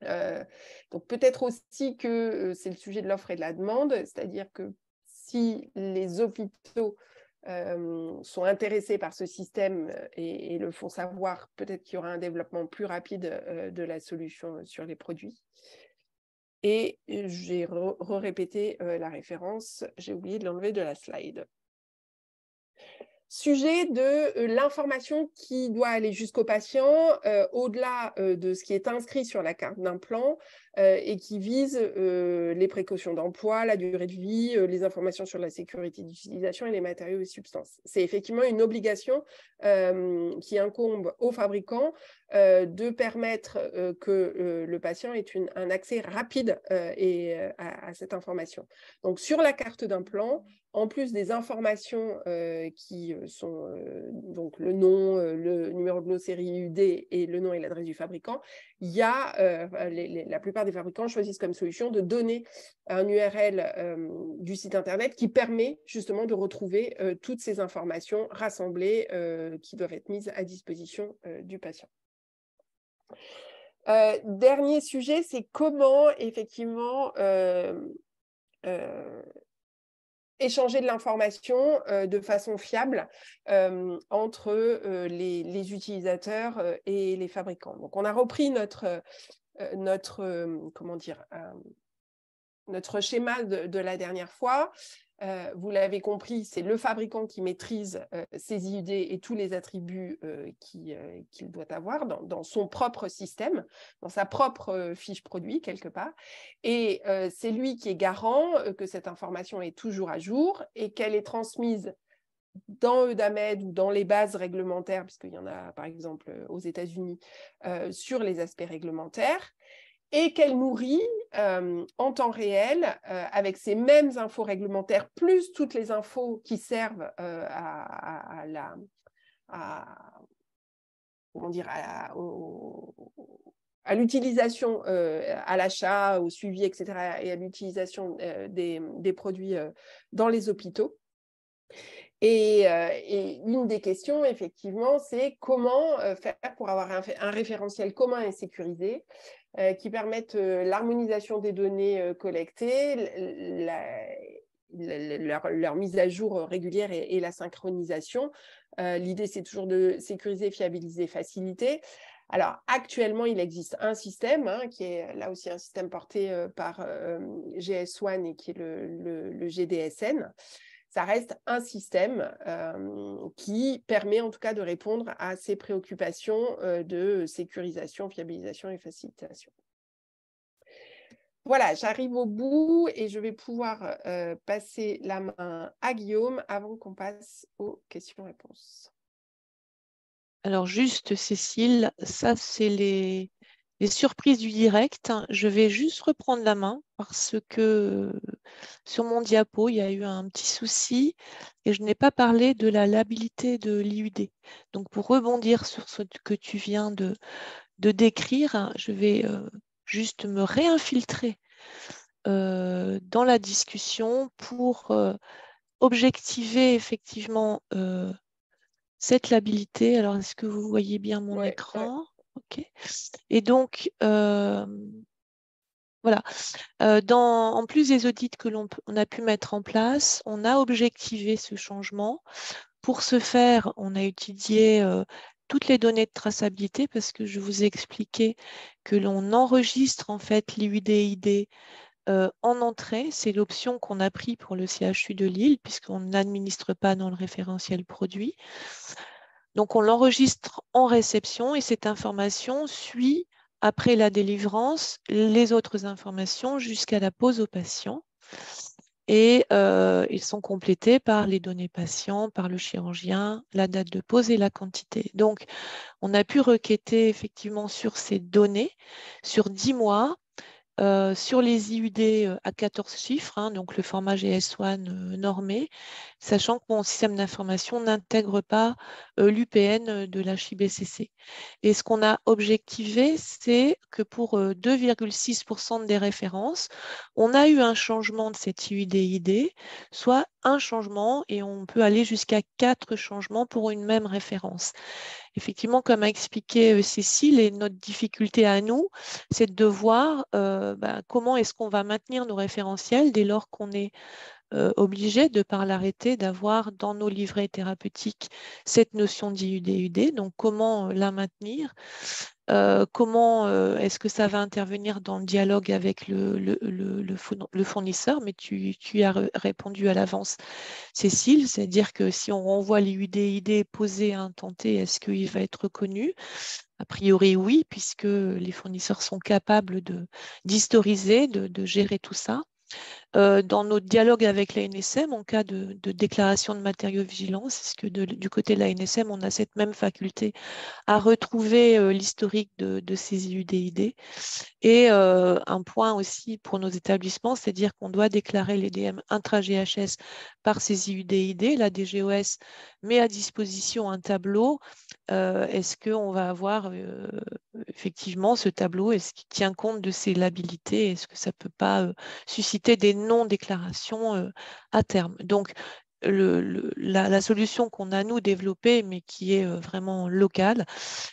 [SPEAKER 1] Donc peut-être aussi que c'est le sujet de l'offre et de la demande, c'est-à-dire que si les hôpitaux sont intéressés par ce système et le font savoir, peut-être qu'il y aura un développement plus rapide de la solution sur les produits. Et j'ai répété la référence, j'ai oublié de l'enlever de la slide. Sujet de l'information qui doit aller jusqu'au patient, au-delà de ce qui est inscrit sur la carte d'implant et qui vise les précautions d'emploi, la durée de vie, les informations sur la sécurité d'utilisation et les matériaux et substances. C'est effectivement une obligation qui incombe aux fabricants de permettre que le patient ait un accès rapide à cette information. Donc, sur la carte d'implant, en plus des informations qui sont donc le nom, le numéro de nos séries UD et le nom et l'adresse du fabricant, il y a, la plupart des fabricants choisissent comme solution de donner un URL du site internet qui permet justement de retrouver toutes ces informations rassemblées qui doivent être mises à disposition du patient. Dernier sujet, c'est comment effectivement échanger de l'information de façon fiable entre les utilisateurs et les fabricants. Donc, on a repris notre comment dire, notre schéma de la dernière fois. Vous l'avez compris, c'est le fabricant qui maîtrise ses idées et tous les attributs qu'il doit avoir dans son propre système, dans sa propre fiche produit quelque part. Et c'est lui qui est garant que cette information est toujours à jour et qu'elle est transmise dans EUDAMED ou dans les bases réglementaires, puisqu'il y en a par exemple aux États-Unis, sur les aspects réglementaires, et qu'elle nourrit en temps réel avec ces mêmes infos réglementaires, plus toutes les infos qui servent à l'utilisation, à l'achat, au suivi, etc., et à l'utilisation des produits dans les hôpitaux. Et une des questions, effectivement, c'est comment faire pour avoir un référentiel commun et sécurisé qui permette l'harmonisation des données collectées, leur mise à jour régulière et la synchronisation. L'idée, c'est toujours de sécuriser, fiabiliser, faciliter. Alors, actuellement, il existe un système qui est là aussi un système porté par GS1 et qui est le GDSN. Ça reste un système qui permet en tout cas de répondre à ces préoccupations de sécurisation, fiabilisation et facilitation. Voilà, j'arrive au bout et je vais pouvoir passer la main à Guillaume avant qu'on passe aux questions-réponses.
[SPEAKER 2] Alors juste, Cécile, ça c'est les surprises du direct. Je vais juste reprendre la main parce que sur mon diapo, il y a eu un petit souci et je n'ai pas parlé de la labillité de l'IUD. Donc pour rebondir sur ce que tu viens de décrire, je vais juste me réinfiltrer dans la discussion pour objectiver effectivement cette labillité. Alors, est-ce que vous voyez bien mon écran? Ok. Et donc, voilà. En plus des audits que l'on a pu mettre en place, on a objectivé ce changement. Pour ce faire, on a étudié toutes les données de traçabilité parce que je vous ai expliqué que l'on enregistre en fait l'IUD-ID en entrée. C'est l'option qu'on a pris pour le CHU de Lille puisqu'on n'administre pas dans le référentiel produit. Donc, on l'enregistre en réception et cette information suit, après la délivrance, les autres informations jusqu'à la pose au patient. Et ils sont complétés par les données patients, par le chirurgien, la date de pose et la quantité. Donc, on a pu requêter effectivement sur ces données, sur 10 mois, sur les IUD à 14 chiffres, donc le format GS1 normé, sachant que mon système d'information n'intègre pas l'UPN de l'HIBCC. Et ce qu'on a objectivé, c'est que pour 2,6% des références, on a eu un changement de cette IUD-ID, soit un changement, et on peut aller jusqu'à 4 changements pour une même référence. Effectivement, comme a expliqué Cécile, et notre difficulté à nous, c'est de voir comment est-ce qu'on va maintenir nos référentiels dès lors qu'on est obligé, de par l'arrêté, d'avoir dans nos livrets thérapeutiques cette notion d'IUD-UD. Donc, comment la maintenir? Comment est-ce que ça va intervenir dans le dialogue avec le fournisseur? Mais tu as répondu à l'avance, Cécile, c'est-à-dire que si on renvoie l'IUD-ID posé à intenté, est-ce qu'il va être reconnu? A priori, oui, puisque les fournisseurs sont capables d'historiser, de gérer tout ça. Dans notre dialogue avec l'ANSM, en cas de déclaration de matériaux vigilance, est-ce que du côté de l'ANSM, on a cette même faculté à retrouver l'historique de ces IUD-ID? Et un point aussi pour nos établissements, c'est-à-dire qu'on doit déclarer les DM intra-GHS par ces IUD-ID. La DGOS met à disposition un tableau. Est-ce qu'on va avoir effectivement ce tableau? Est-ce qu'il tient compte de ces labellités? Est-ce que ça ne peut pas susciter des non-déclarations à terme? Donc, la solution qu'on a, nous, développée, mais qui est vraiment locale,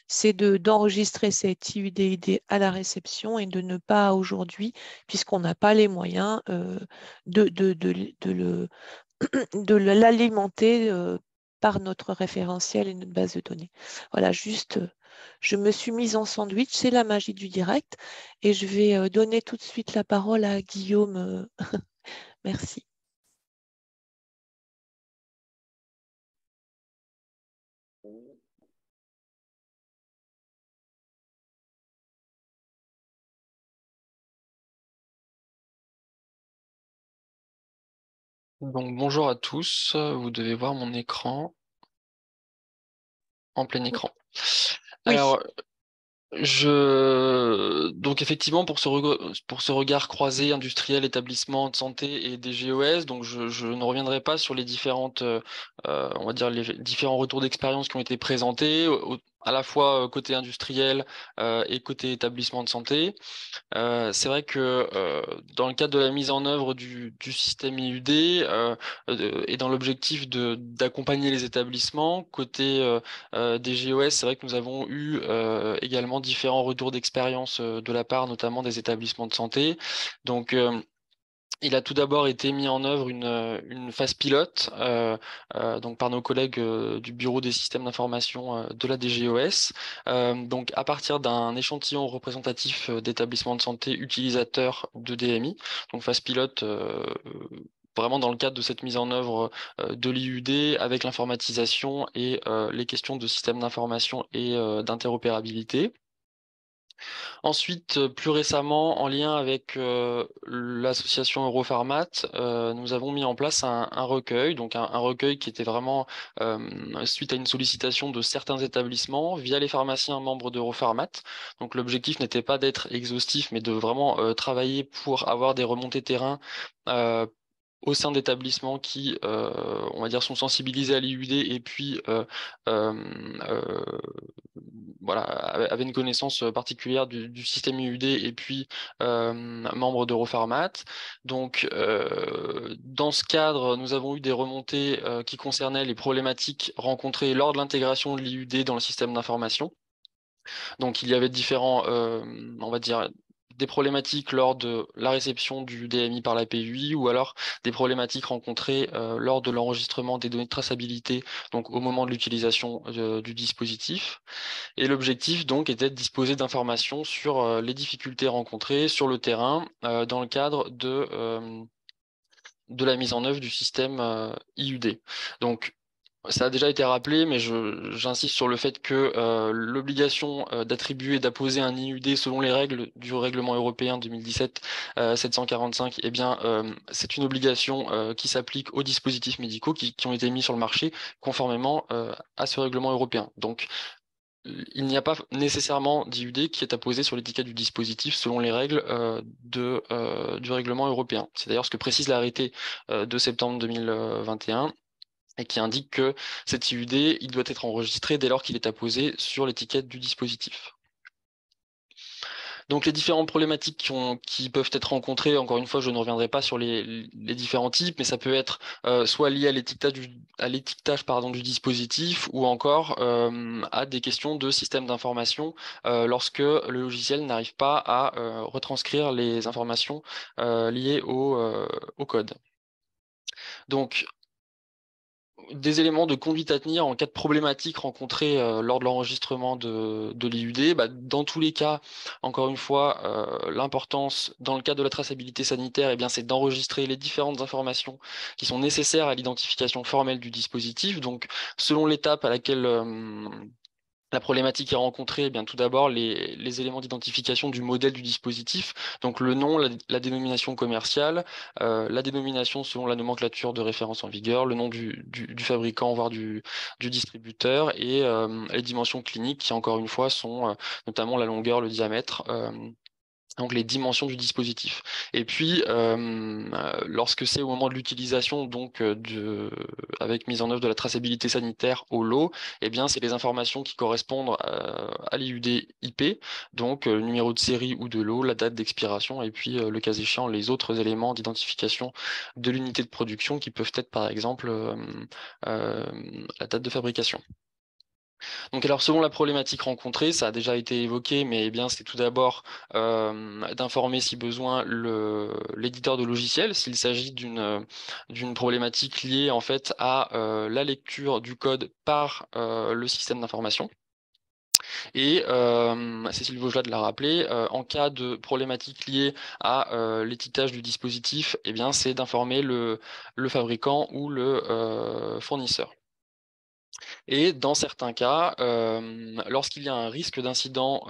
[SPEAKER 2] c'est d'enregistrer cette IUD-ID à la réception et de ne pas aujourd'hui, puisqu'on n'a pas les moyens, de l'alimenter par notre référentiel et notre base de données. Voilà, juste Je me suis mise en sandwich, c'est la magie du direct. Et je vais donner tout de suite la parole à Guillaume. Merci.
[SPEAKER 3] Donc bonjour à tous, vous devez voir mon écran en plein écran.
[SPEAKER 2] Oui.
[SPEAKER 3] Alors donc effectivement pour ce regard croisé industriel, établissement de santé et des GOS, donc je ne reviendrai pas sur les différentes on va dire les différents retours d'expérience qui ont été présentés à la fois côté industriel et côté établissement de santé. C'est vrai que dans le cadre de la mise en œuvre du système IUD et dans l'objectif d'accompagner les établissements, côté des GOS, c'est vrai que nous avons eu également différents retours d'expérience de la part notamment des établissements de santé. Donc, il a tout d'abord été mis en œuvre une phase pilote donc par nos collègues du Bureau des systèmes d'information de la DGOS. Donc à partir d'un échantillon représentatif d'établissements de santé utilisateurs de DMI. Donc phase pilote vraiment dans le cadre de cette mise en œuvre de l'IUD avec l'informatisation et les questions de système d'information et d'interopérabilité. Ensuite, plus récemment, en lien avec l'association Europharmat, nous avons mis en place un recueil, donc un recueil qui était vraiment suite à une sollicitation de certains établissements via les pharmaciens membres d'Europharmat. Donc l'objectif n'était pas d'être exhaustif, mais de vraiment travailler pour avoir des remontées terrain au sein d'établissements qui, on va dire, sont sensibilisés à l'IUD et puis euh, euh, voilà, avaient une connaissance particulière du système IUD et puis membre d'Europharmat. Donc, dans ce cadre, nous avons eu des remontées qui concernaient les problématiques rencontrées lors de l'intégration de l'IUD dans le système d'information. Donc, il y avait différents, on va dire, des problématiques lors de la réception du DMI par la PUI ou alors des problématiques rencontrées lors de l'enregistrement des données de traçabilité, donc au moment de l'utilisation du dispositif. Et l'objectif donc était de disposer d'informations sur les difficultés rencontrées sur le terrain dans le cadre de la mise en œuvre du système IUD. Donc ça a déjà été rappelé, mais j'insiste sur le fait que l'obligation d'attribuer et d'apposer un IUD selon les règles du règlement européen 2017 745, eh bien, c'est une obligation qui s'applique aux dispositifs médicaux qui ont été mis sur le marché conformément à ce règlement européen. Donc, il n'y a pas nécessairement d'IUD qui est apposé sur l'étiquette du dispositif selon les règles du règlement européen. C'est d'ailleurs ce que précise l'arrêté de septembre 2021 et qui indique que cet IUD, il doit être enregistré dès lors qu'il est apposé sur l'étiquette du dispositif. Donc les différentes problématiques qui peuvent être rencontrées, encore une fois, je ne reviendrai pas sur les différents types, mais ça peut être soit lié à l'étiquetage du dispositif ou encore à des questions de système d'information lorsque le logiciel n'arrive pas à retranscrire les informations liées au code. Donc des éléments de conduite à tenir en cas de problématique rencontrée lors de l'enregistrement de l'IUD. Bah, dans tous les cas, encore une fois, l'importance dans le cadre de la traçabilité sanitaire, eh bien, c'est d'enregistrer les différentes informations qui sont nécessaires à l'identification formelle du dispositif. Donc, selon l'étape à laquelle la problématique est rencontrée, eh bien, tout d'abord, les éléments d'identification du modèle du dispositif, donc le nom, la dénomination commerciale, la dénomination selon la nomenclature de référence en vigueur, le nom du fabricant, voire du distributeur, et les dimensions cliniques qui, encore une fois, sont notamment la longueur, le diamètre. Donc les dimensions du dispositif. Et puis, lorsque c'est au moment de l'utilisation, donc avec mise en œuvre de la traçabilité sanitaire au lot, eh bien, c'est les informations qui correspondent à l'IUD IP, donc le numéro de série ou de lot, la date d'expiration, et puis le cas échéant, les autres éléments d'identification de l'unité de production qui peuvent être par exemple la date de fabrication. Donc alors selon la problématique rencontrée, ça a déjà été évoqué, mais eh bien c'est tout d'abord d'informer si besoin l'éditeur de logiciel s'il s'agit d'une problématique liée en fait à la lecture du code par le système d'information. Et Cécile Vaugelat l'a rappelé, en cas de problématiques liées à l'étiquetage du dispositif, eh bien, c'est d'informer le fabricant ou le fournisseur. Et dans certains cas, lorsqu'il y a un risque d'incident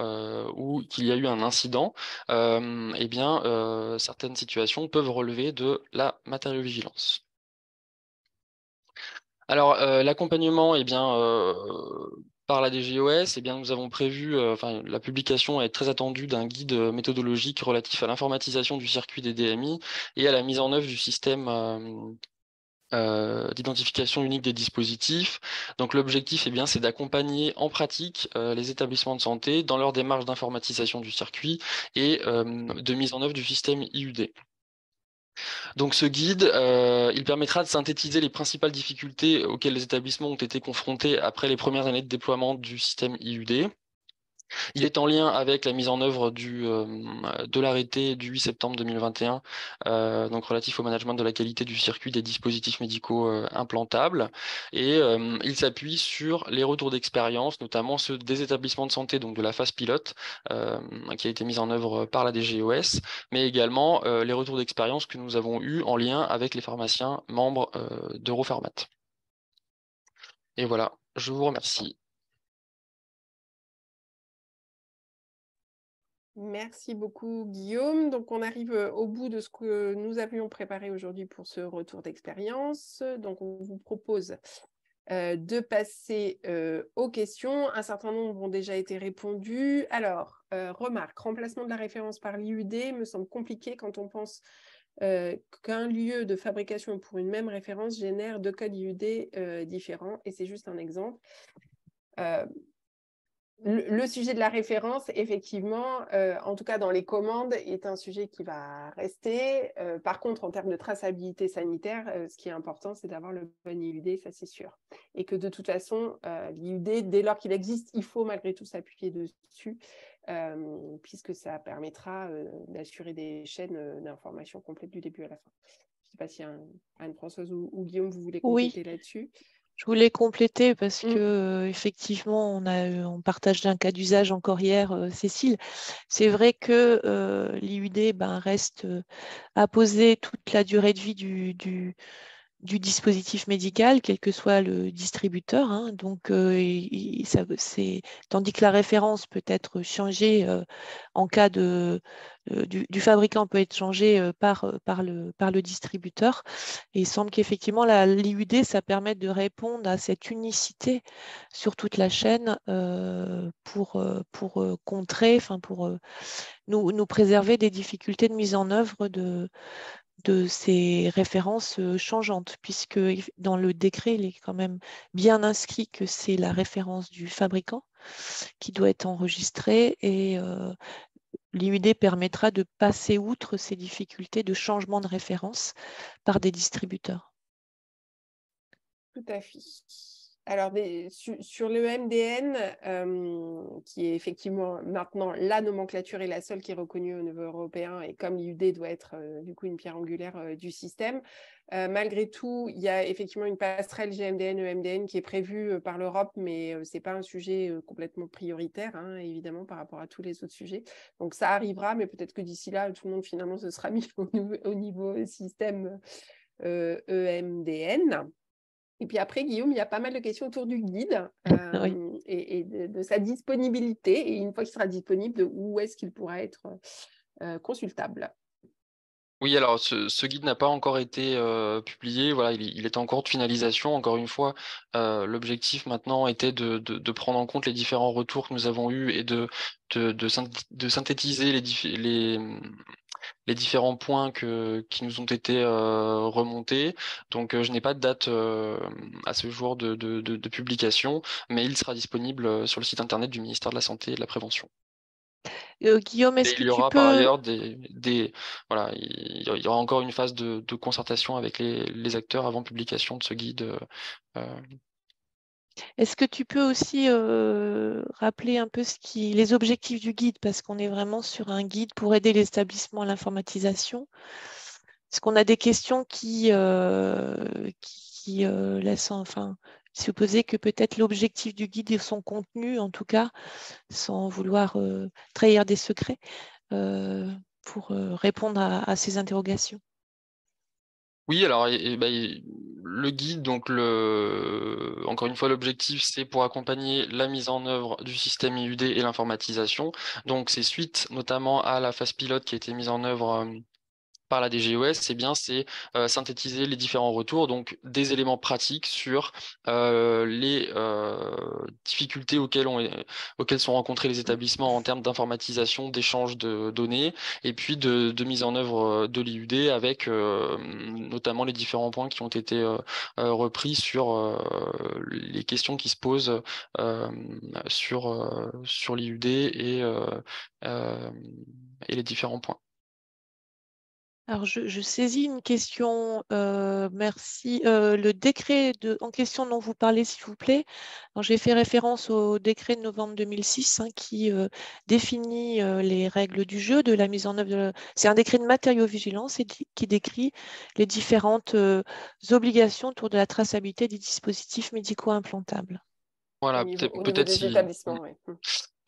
[SPEAKER 3] ou qu'il y a eu un incident, eh bien, certaines situations peuvent relever de la matériovigilance. Alors, l'accompagnement, eh bien, par la DGOS, eh bien, nous avons prévu, enfin, la publication est très attendue d'un guide méthodologique relatif à l'informatisation du circuit des DMI et à la mise en œuvre du système d'identification unique des dispositifs. Donc l'objectif, eh bien, c'est d'accompagner en pratique les établissements de santé dans leur démarche d'informatisation du circuit et de mise en œuvre du système IUD. Donc ce guide, il permettra de synthétiser les principales difficultés auxquelles les établissements ont été confrontés après les premières années de déploiement du système IUD. Il est en lien avec la mise en œuvre de l'arrêté du 8 septembre 2021, donc relatif au management de la qualité du circuit des dispositifs médicaux implantables. Et il s'appuie sur les retours d'expérience, notamment ceux des établissements de santé, donc de la phase pilote, qui a été mise en œuvre par la DGOS, mais également les retours d'expérience que nous avons eus en lien avec les pharmaciens membres d'Europharmat. Et voilà, je vous remercie.
[SPEAKER 1] Merci beaucoup, Guillaume. Donc, on arrive au bout de ce que nous avions préparé aujourd'hui pour ce retour d'expérience. Donc, on vous propose de passer aux questions. Un certain nombre ont déjà été répondus. Alors, remarque, remplacement de la référence par l'IUD me semble compliqué quand on pense qu'un lieu de fabrication pour une même référence génère 2 codes IUD différents. Et c'est juste un exemple. Le sujet de la référence, effectivement, en tout cas dans les commandes, est un sujet qui va rester. Par contre, en termes de traçabilité sanitaire, ce qui est important, c'est d'avoir le bon IUD, ça c'est sûr. Et que de toute façon, l'IUD, dès lors qu'il existe, il faut malgré tout s'appuyer dessus, puisque ça permettra d'assurer des chaînes d'information complètes du début à la fin. Je ne sais pas si Anne-Françoise ou Guillaume, vous voulez compléter là-dessus.
[SPEAKER 2] Je voulais compléter parce que effectivement, on partage un cas d'usage encore hier, Cécile. C'est vrai que l'IUD reste apposé toute la durée de vie du dispositif médical, quel que soit le distributeur. Hein. Donc, tandis que la référence peut être changée en cas du fabricant peut être changé par le distributeur. Et il semble qu'effectivement, l'IUD, ça permet de répondre à cette unicité sur toute la chaîne pour contrer, pour nous préserver des difficultés de mise en œuvre de ces références changeantes, puisque dans le décret, il est quand même bien inscrit que c'est la référence du fabricant qui doit être enregistrée et l'IUD permettra de passer outre ces difficultés de changement de référence par des distributeurs.
[SPEAKER 1] Tout à fait. Alors, sur le MDN, qui est effectivement maintenant la nomenclature est la seule qui est reconnue au niveau européen, et comme l'IUD doit être du coup une pierre angulaire du système, malgré tout, il y a effectivement une passerelle GMDN, EMDN qui est prévue par l'Europe, mais ce n'est pas un sujet complètement prioritaire, hein, évidemment, par rapport à tous les autres sujets. Donc, ça arrivera, mais peut-être que d'ici là, tout le monde finalement se sera mis au niveau système EMDN. Et puis après, Guillaume, il y a pas mal de questions autour du guide
[SPEAKER 2] Oui.
[SPEAKER 1] et de sa disponibilité. Et une fois qu'il sera disponible, où est-ce qu'il pourra être consultable?
[SPEAKER 3] Oui, alors ce guide n'a pas encore été publié. Voilà, il est en cours de finalisation. Encore une fois, l'objectif maintenant était de prendre en compte les différents retours que nous avons eus et de synthétiser les différents points qui nous ont été remontés. Donc, je n'ai pas de date à ce jour de publication, mais il sera disponible sur le site internet du ministère de la Santé et de la Prévention.
[SPEAKER 2] Guillaume, est-ce
[SPEAKER 3] Et
[SPEAKER 2] que
[SPEAKER 3] il y
[SPEAKER 2] tu
[SPEAKER 3] aura par
[SPEAKER 2] peux...
[SPEAKER 3] ailleurs voilà, il y aura encore une phase de concertation avec les acteurs avant publication de ce guide.
[SPEAKER 2] Est-ce que tu peux aussi rappeler un peu les objectifs du guide, parce qu'on est vraiment sur un guide pour aider les établissements à l'informatisation. Est-ce qu'on a des questions qui laissent, supposer que peut-être l'objectif du guide et son contenu, en tout cas, sans vouloir trahir des secrets, pour répondre à ces interrogations.
[SPEAKER 3] Oui, alors le guide, donc encore une fois, l'objectif, c'est pour accompagner la mise en œuvre du système IUD et l'informatisation. Donc c'est suite notamment à la phase pilote qui a été mise en œuvre par la DGOS, c'est synthétiser les différents retours, donc des éléments pratiques sur les difficultés auxquelles sont rencontrés les établissements en termes d'informatisation, d'échange de données, et puis de mise en œuvre de l'IUD avec notamment les différents points qui ont été repris sur les questions qui se posent sur l'IUD et les différents points.
[SPEAKER 2] Alors, je saisis une question, merci. Le décret en question dont vous parlez, s'il vous plaît. J'ai fait référence au décret de novembre 2006 qui définit les règles du jeu, de la mise en œuvre. C'est un décret de matériaux-vigilance et qui décrit les différentes obligations autour de la traçabilité des dispositifs médicaux implantables.
[SPEAKER 3] Voilà,
[SPEAKER 1] au niveau
[SPEAKER 3] peut-être
[SPEAKER 1] des établissements, oui.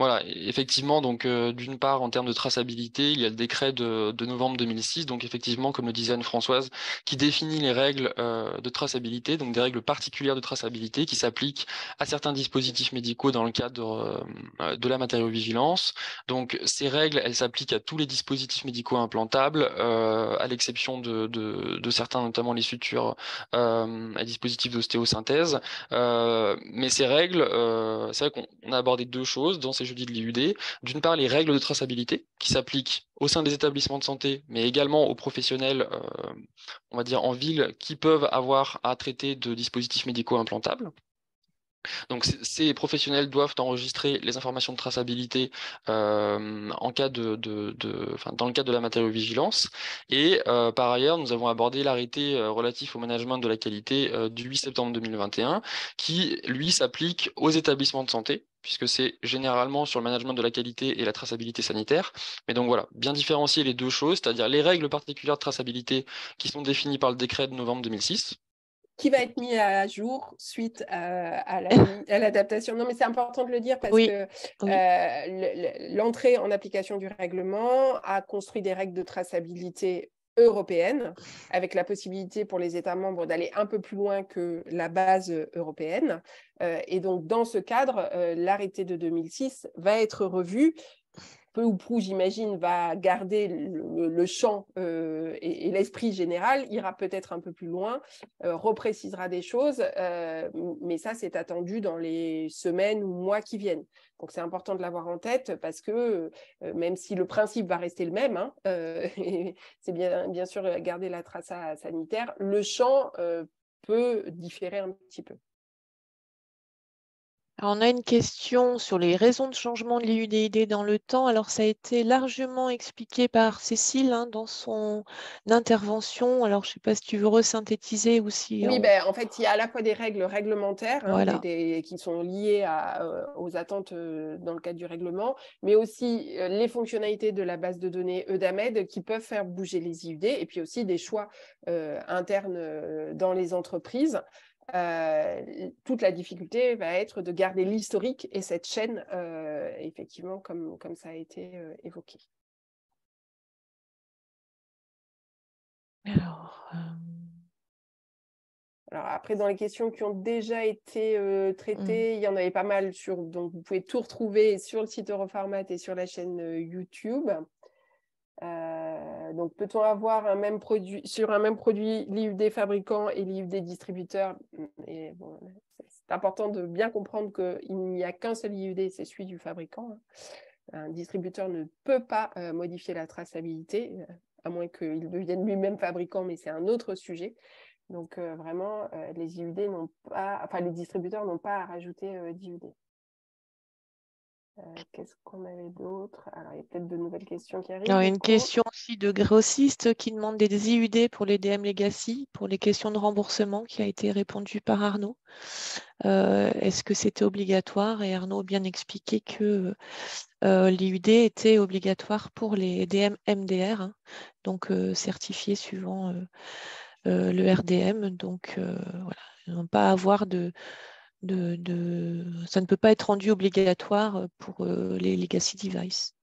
[SPEAKER 3] Voilà, effectivement, donc d'une part, en termes de traçabilité, il y a le décret de novembre 2006, donc effectivement, comme le disait Anne-Françoise, qui définit les règles de traçabilité, donc des règles particulières de traçabilité qui s'appliquent à certains dispositifs médicaux dans le cadre de la matériovigilance. Donc ces règles, elles s'appliquent à tous les dispositifs médicaux implantables, à l'exception de certains, notamment les sutures à dispositifs d'ostéosynthèse. Mais ces règles, c'est vrai qu'on a abordé deux choses dans ces jeudis de l'IUD. D'une part, les règles de traçabilité qui s'appliquent au sein des établissements de santé, mais également aux professionnels, on va dire en ville, qui peuvent avoir à traiter de dispositifs médicaux implantables. Donc ces professionnels doivent enregistrer les informations de traçabilité en cas dans le cadre de la matériovigilance. Et par ailleurs, nous avons abordé l'arrêté relatif au management de la qualité du 8 septembre 2021, qui, lui, s'applique aux établissements de santé, puisque c'est généralement sur le management de la qualité et la traçabilité sanitaire. Mais donc voilà, bien différencier les deux choses, c'est-à-dire les règles particulières de traçabilité qui sont définies par le décret de novembre 2006,
[SPEAKER 1] qui va être mis à jour suite à l'adaptation. Non, mais c'est important de le dire parce que l'entrée en application du règlement a construit des règles de traçabilité européennes, avec la possibilité pour les États membres d'aller un peu plus loin que la base européenne. Et donc, dans ce cadre, l'arrêté de 2006 va être revu. Peu ou prou, j'imagine, va garder le champ et l'esprit général, ira peut-être un peu plus loin, reprécisera des choses, mais ça, c'est attendu dans les semaines ou mois qui viennent. Donc, c'est important de l'avoir en tête parce que même si le principe va rester le même, hein, c'est bien sûr garder la trace sanitaire, le champ peut différer un petit peu.
[SPEAKER 2] Alors, on a une question sur les raisons de changement de l'IUDID dans le temps. Alors, ça a été largement expliqué par Cécile dans son intervention. Alors, je ne sais pas si tu veux resynthétiser ou si...
[SPEAKER 1] Oui, en fait, il y a à la fois des règles réglementaires qui sont liées aux attentes dans le cadre du règlement, mais aussi les fonctionnalités de la base de données EUDAMED qui peuvent faire bouger les IUD, et puis aussi des choix internes dans les entreprises. Toute la difficulté va être de garder l'historique et cette chaîne, effectivement, comme ça a été évoqué. Alors après, dans les questions qui ont déjà été traitées, il y en avait pas mal donc vous pouvez tout retrouver sur le site Euroformat et sur la chaîne YouTube. Donc, peut-on avoir sur un même produit l'IUD fabricant et l'IUD distributeur? Et bon, c'est important de bien comprendre qu'il n'y a qu'un seul IUD, c'est celui du fabricant. Un distributeur ne peut pas modifier la traçabilité, à moins qu'il devienne lui-même fabricant, mais c'est un autre sujet. Donc, vraiment, les IUD les distributeurs n'ont pas à rajouter d'IUD. Qu'est-ce qu'on avait d'autre? Alors, il y a peut-être de nouvelles questions qui arrivent.
[SPEAKER 2] Alors, il y a une question aussi de grossistes qui demande des IUD pour les DM Legacy, pour les questions de remboursement, qui a été répondu par Arnaud. Est-ce que c'était obligatoire? Et Arnaud a bien expliqué que l'IUD était obligatoire pour les DM MDR, donc certifiés suivant le RDM. Donc, voilà, ils n'ont pas à avoir de ça ne peut pas être rendu obligatoire pour les legacy devices.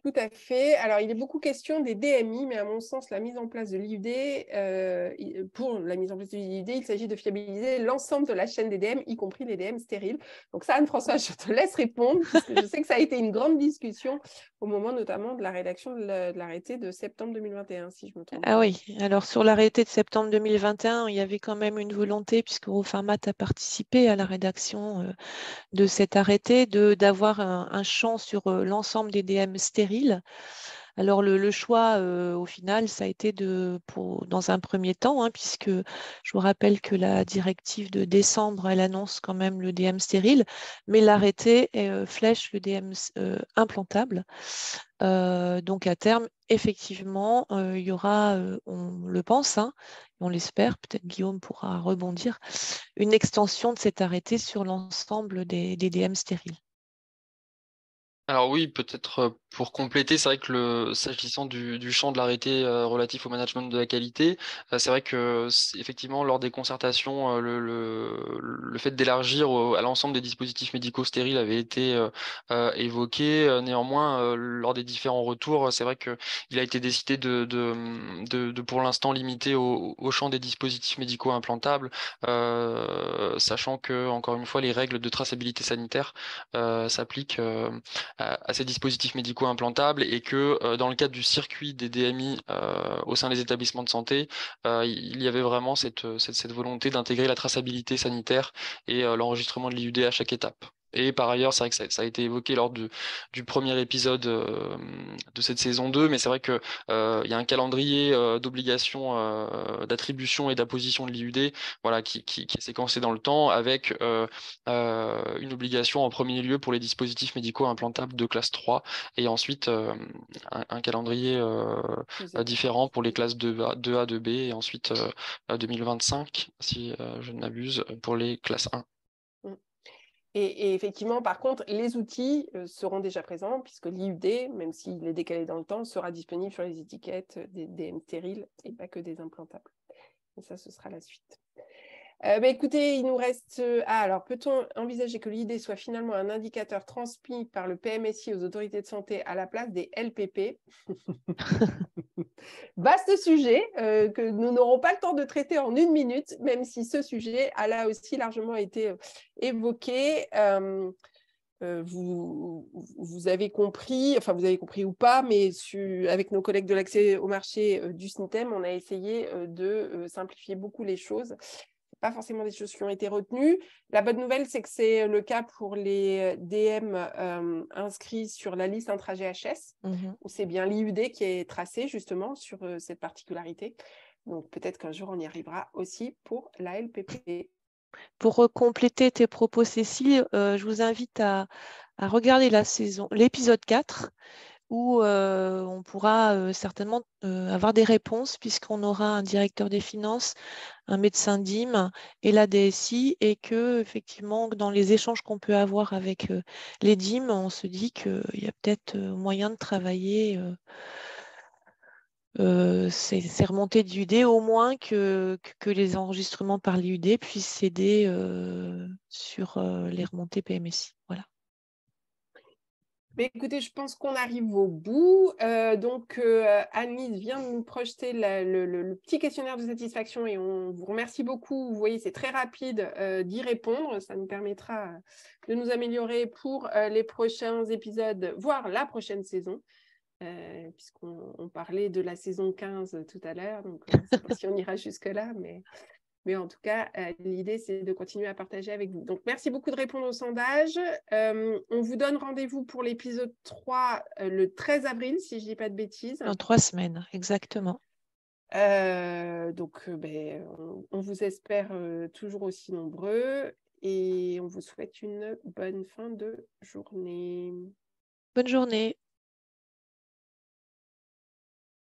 [SPEAKER 1] Tout à fait. Alors, il est beaucoup question des DMI, mais à mon sens, la mise en place de l'IUD, pour la mise en place de l'IUD, il s'agit de fiabiliser l'ensemble de la chaîne des DM, y compris les DM stériles. Donc ça, Anne-Françoise, je te laisse répondre, puisque je sais que ça a été une grande discussion au moment notamment de la rédaction de l'arrêté de septembre 2021, si je me trompe
[SPEAKER 2] Ah
[SPEAKER 1] pas.
[SPEAKER 2] oui, alors sur l'arrêté de septembre 2021, il y avait quand même une volonté, puisque Eurofarmat a participé à la rédaction de cet arrêté, d'avoir un champ sur l'ensemble des DM stériles. Alors le choix au final, ça a été dans un premier temps, puisque je vous rappelle que la directive de décembre, elle annonce quand même le DM stérile, mais l'arrêté flèche le DM implantable. Donc à terme, effectivement, il y aura, on le pense, on l'espère, peut-être Guillaume pourra rebondir, une extension de cet arrêté sur l'ensemble des DM stériles.
[SPEAKER 3] Alors oui, peut-être pour compléter, c'est vrai que s'agissant du champ de l'arrêté relatif au management de la qualité, c'est vrai que effectivement lors des concertations, le fait d'élargir à l'ensemble des dispositifs médicaux stériles avait été évoqué. Néanmoins, lors des différents retours, c'est vrai que il a été décidé de pour l'instant limiter au champ des dispositifs médicaux implantables, sachant que encore une fois les règles de traçabilité sanitaire s'appliquent à ces dispositifs médicaux implantables et que dans le cadre du circuit des DMI au sein des établissements de santé, il y avait vraiment cette volonté d'intégrer la traçabilité sanitaire et l'enregistrement de l'IUD à chaque étape. Et par ailleurs, c'est vrai que ça a été évoqué lors du premier épisode de cette saison 2, mais c'est vrai que il y a un calendrier d'obligation d'attribution et d'apposition de l'IUD, voilà, qui est séquencé dans le temps avec une obligation en premier lieu pour les dispositifs médicaux implantables de classe 3 et ensuite un calendrier différent pour les classes 2A, 2A, 2B et ensuite 2025, si je ne m'abuse, pour les classes 1.
[SPEAKER 1] Et effectivement, par contre, les outils seront déjà présents puisque l'IUD, même s'il est décalé dans le temps, sera disponible sur les étiquettes des DM stériles et pas que des implantables. Et ça, ce sera la suite. Écoutez, il nous reste... alors, peut-on envisager que l'IUD soit finalement un indicateur transmis par le PMSI aux autorités de santé à la place des LPP? Vaste sujet que nous n'aurons pas le temps de traiter en 1 minute, même si ce sujet a là aussi largement été évoqué. Vous avez compris, enfin vous avez compris ou pas, mais avec nos collègues de l'accès au marché du SNITEM, on a essayé de simplifier beaucoup les choses. Pas forcément des choses qui ont été retenues. La bonne nouvelle, c'est que c'est le cas pour les DM inscrits sur la liste intra-GHS, où c'est bien l'IUD qui est tracé justement sur cette particularité. Donc peut-être qu'un jour, on y arrivera aussi pour la LPP.
[SPEAKER 2] Pour compléter tes propos, Cécile, je vous invite à regarder l'épisode 4, où on pourra certainement avoir des réponses, puisqu'on aura un directeur des finances, un médecin DIM et la DSI, et que effectivement, dans les échanges qu'on peut avoir avec les DIM, on se dit qu'il y a peut-être moyen de travailler ces remontées d'IUD, au moins que les enregistrements par l'IUD puissent s'aider sur les remontées PMSI. Voilà.
[SPEAKER 1] Mais écoutez, je pense qu'on arrive au bout. Donc, Anne-Lise vient de nous projeter le petit questionnaire de satisfaction et on vous remercie beaucoup. Vous voyez, c'est très rapide d'y répondre. Ça nous permettra de nous améliorer pour les prochains épisodes, voire la prochaine saison. Puisqu'on parlait de la saison 15 tout à l'heure. Donc, on ne sait pas si on ira jusque-là, mais en tout cas, l'idée, c'est de continuer à partager avec vous. Donc, merci beaucoup de répondre au sondage. On vous donne rendez-vous pour l'épisode 3 le 13 avril, si je ne dis pas de bêtises.
[SPEAKER 2] Dans 3 semaines, exactement.
[SPEAKER 1] Donc, on vous espère toujours aussi nombreux et on vous souhaite une bonne fin de journée.
[SPEAKER 2] Bonne journée.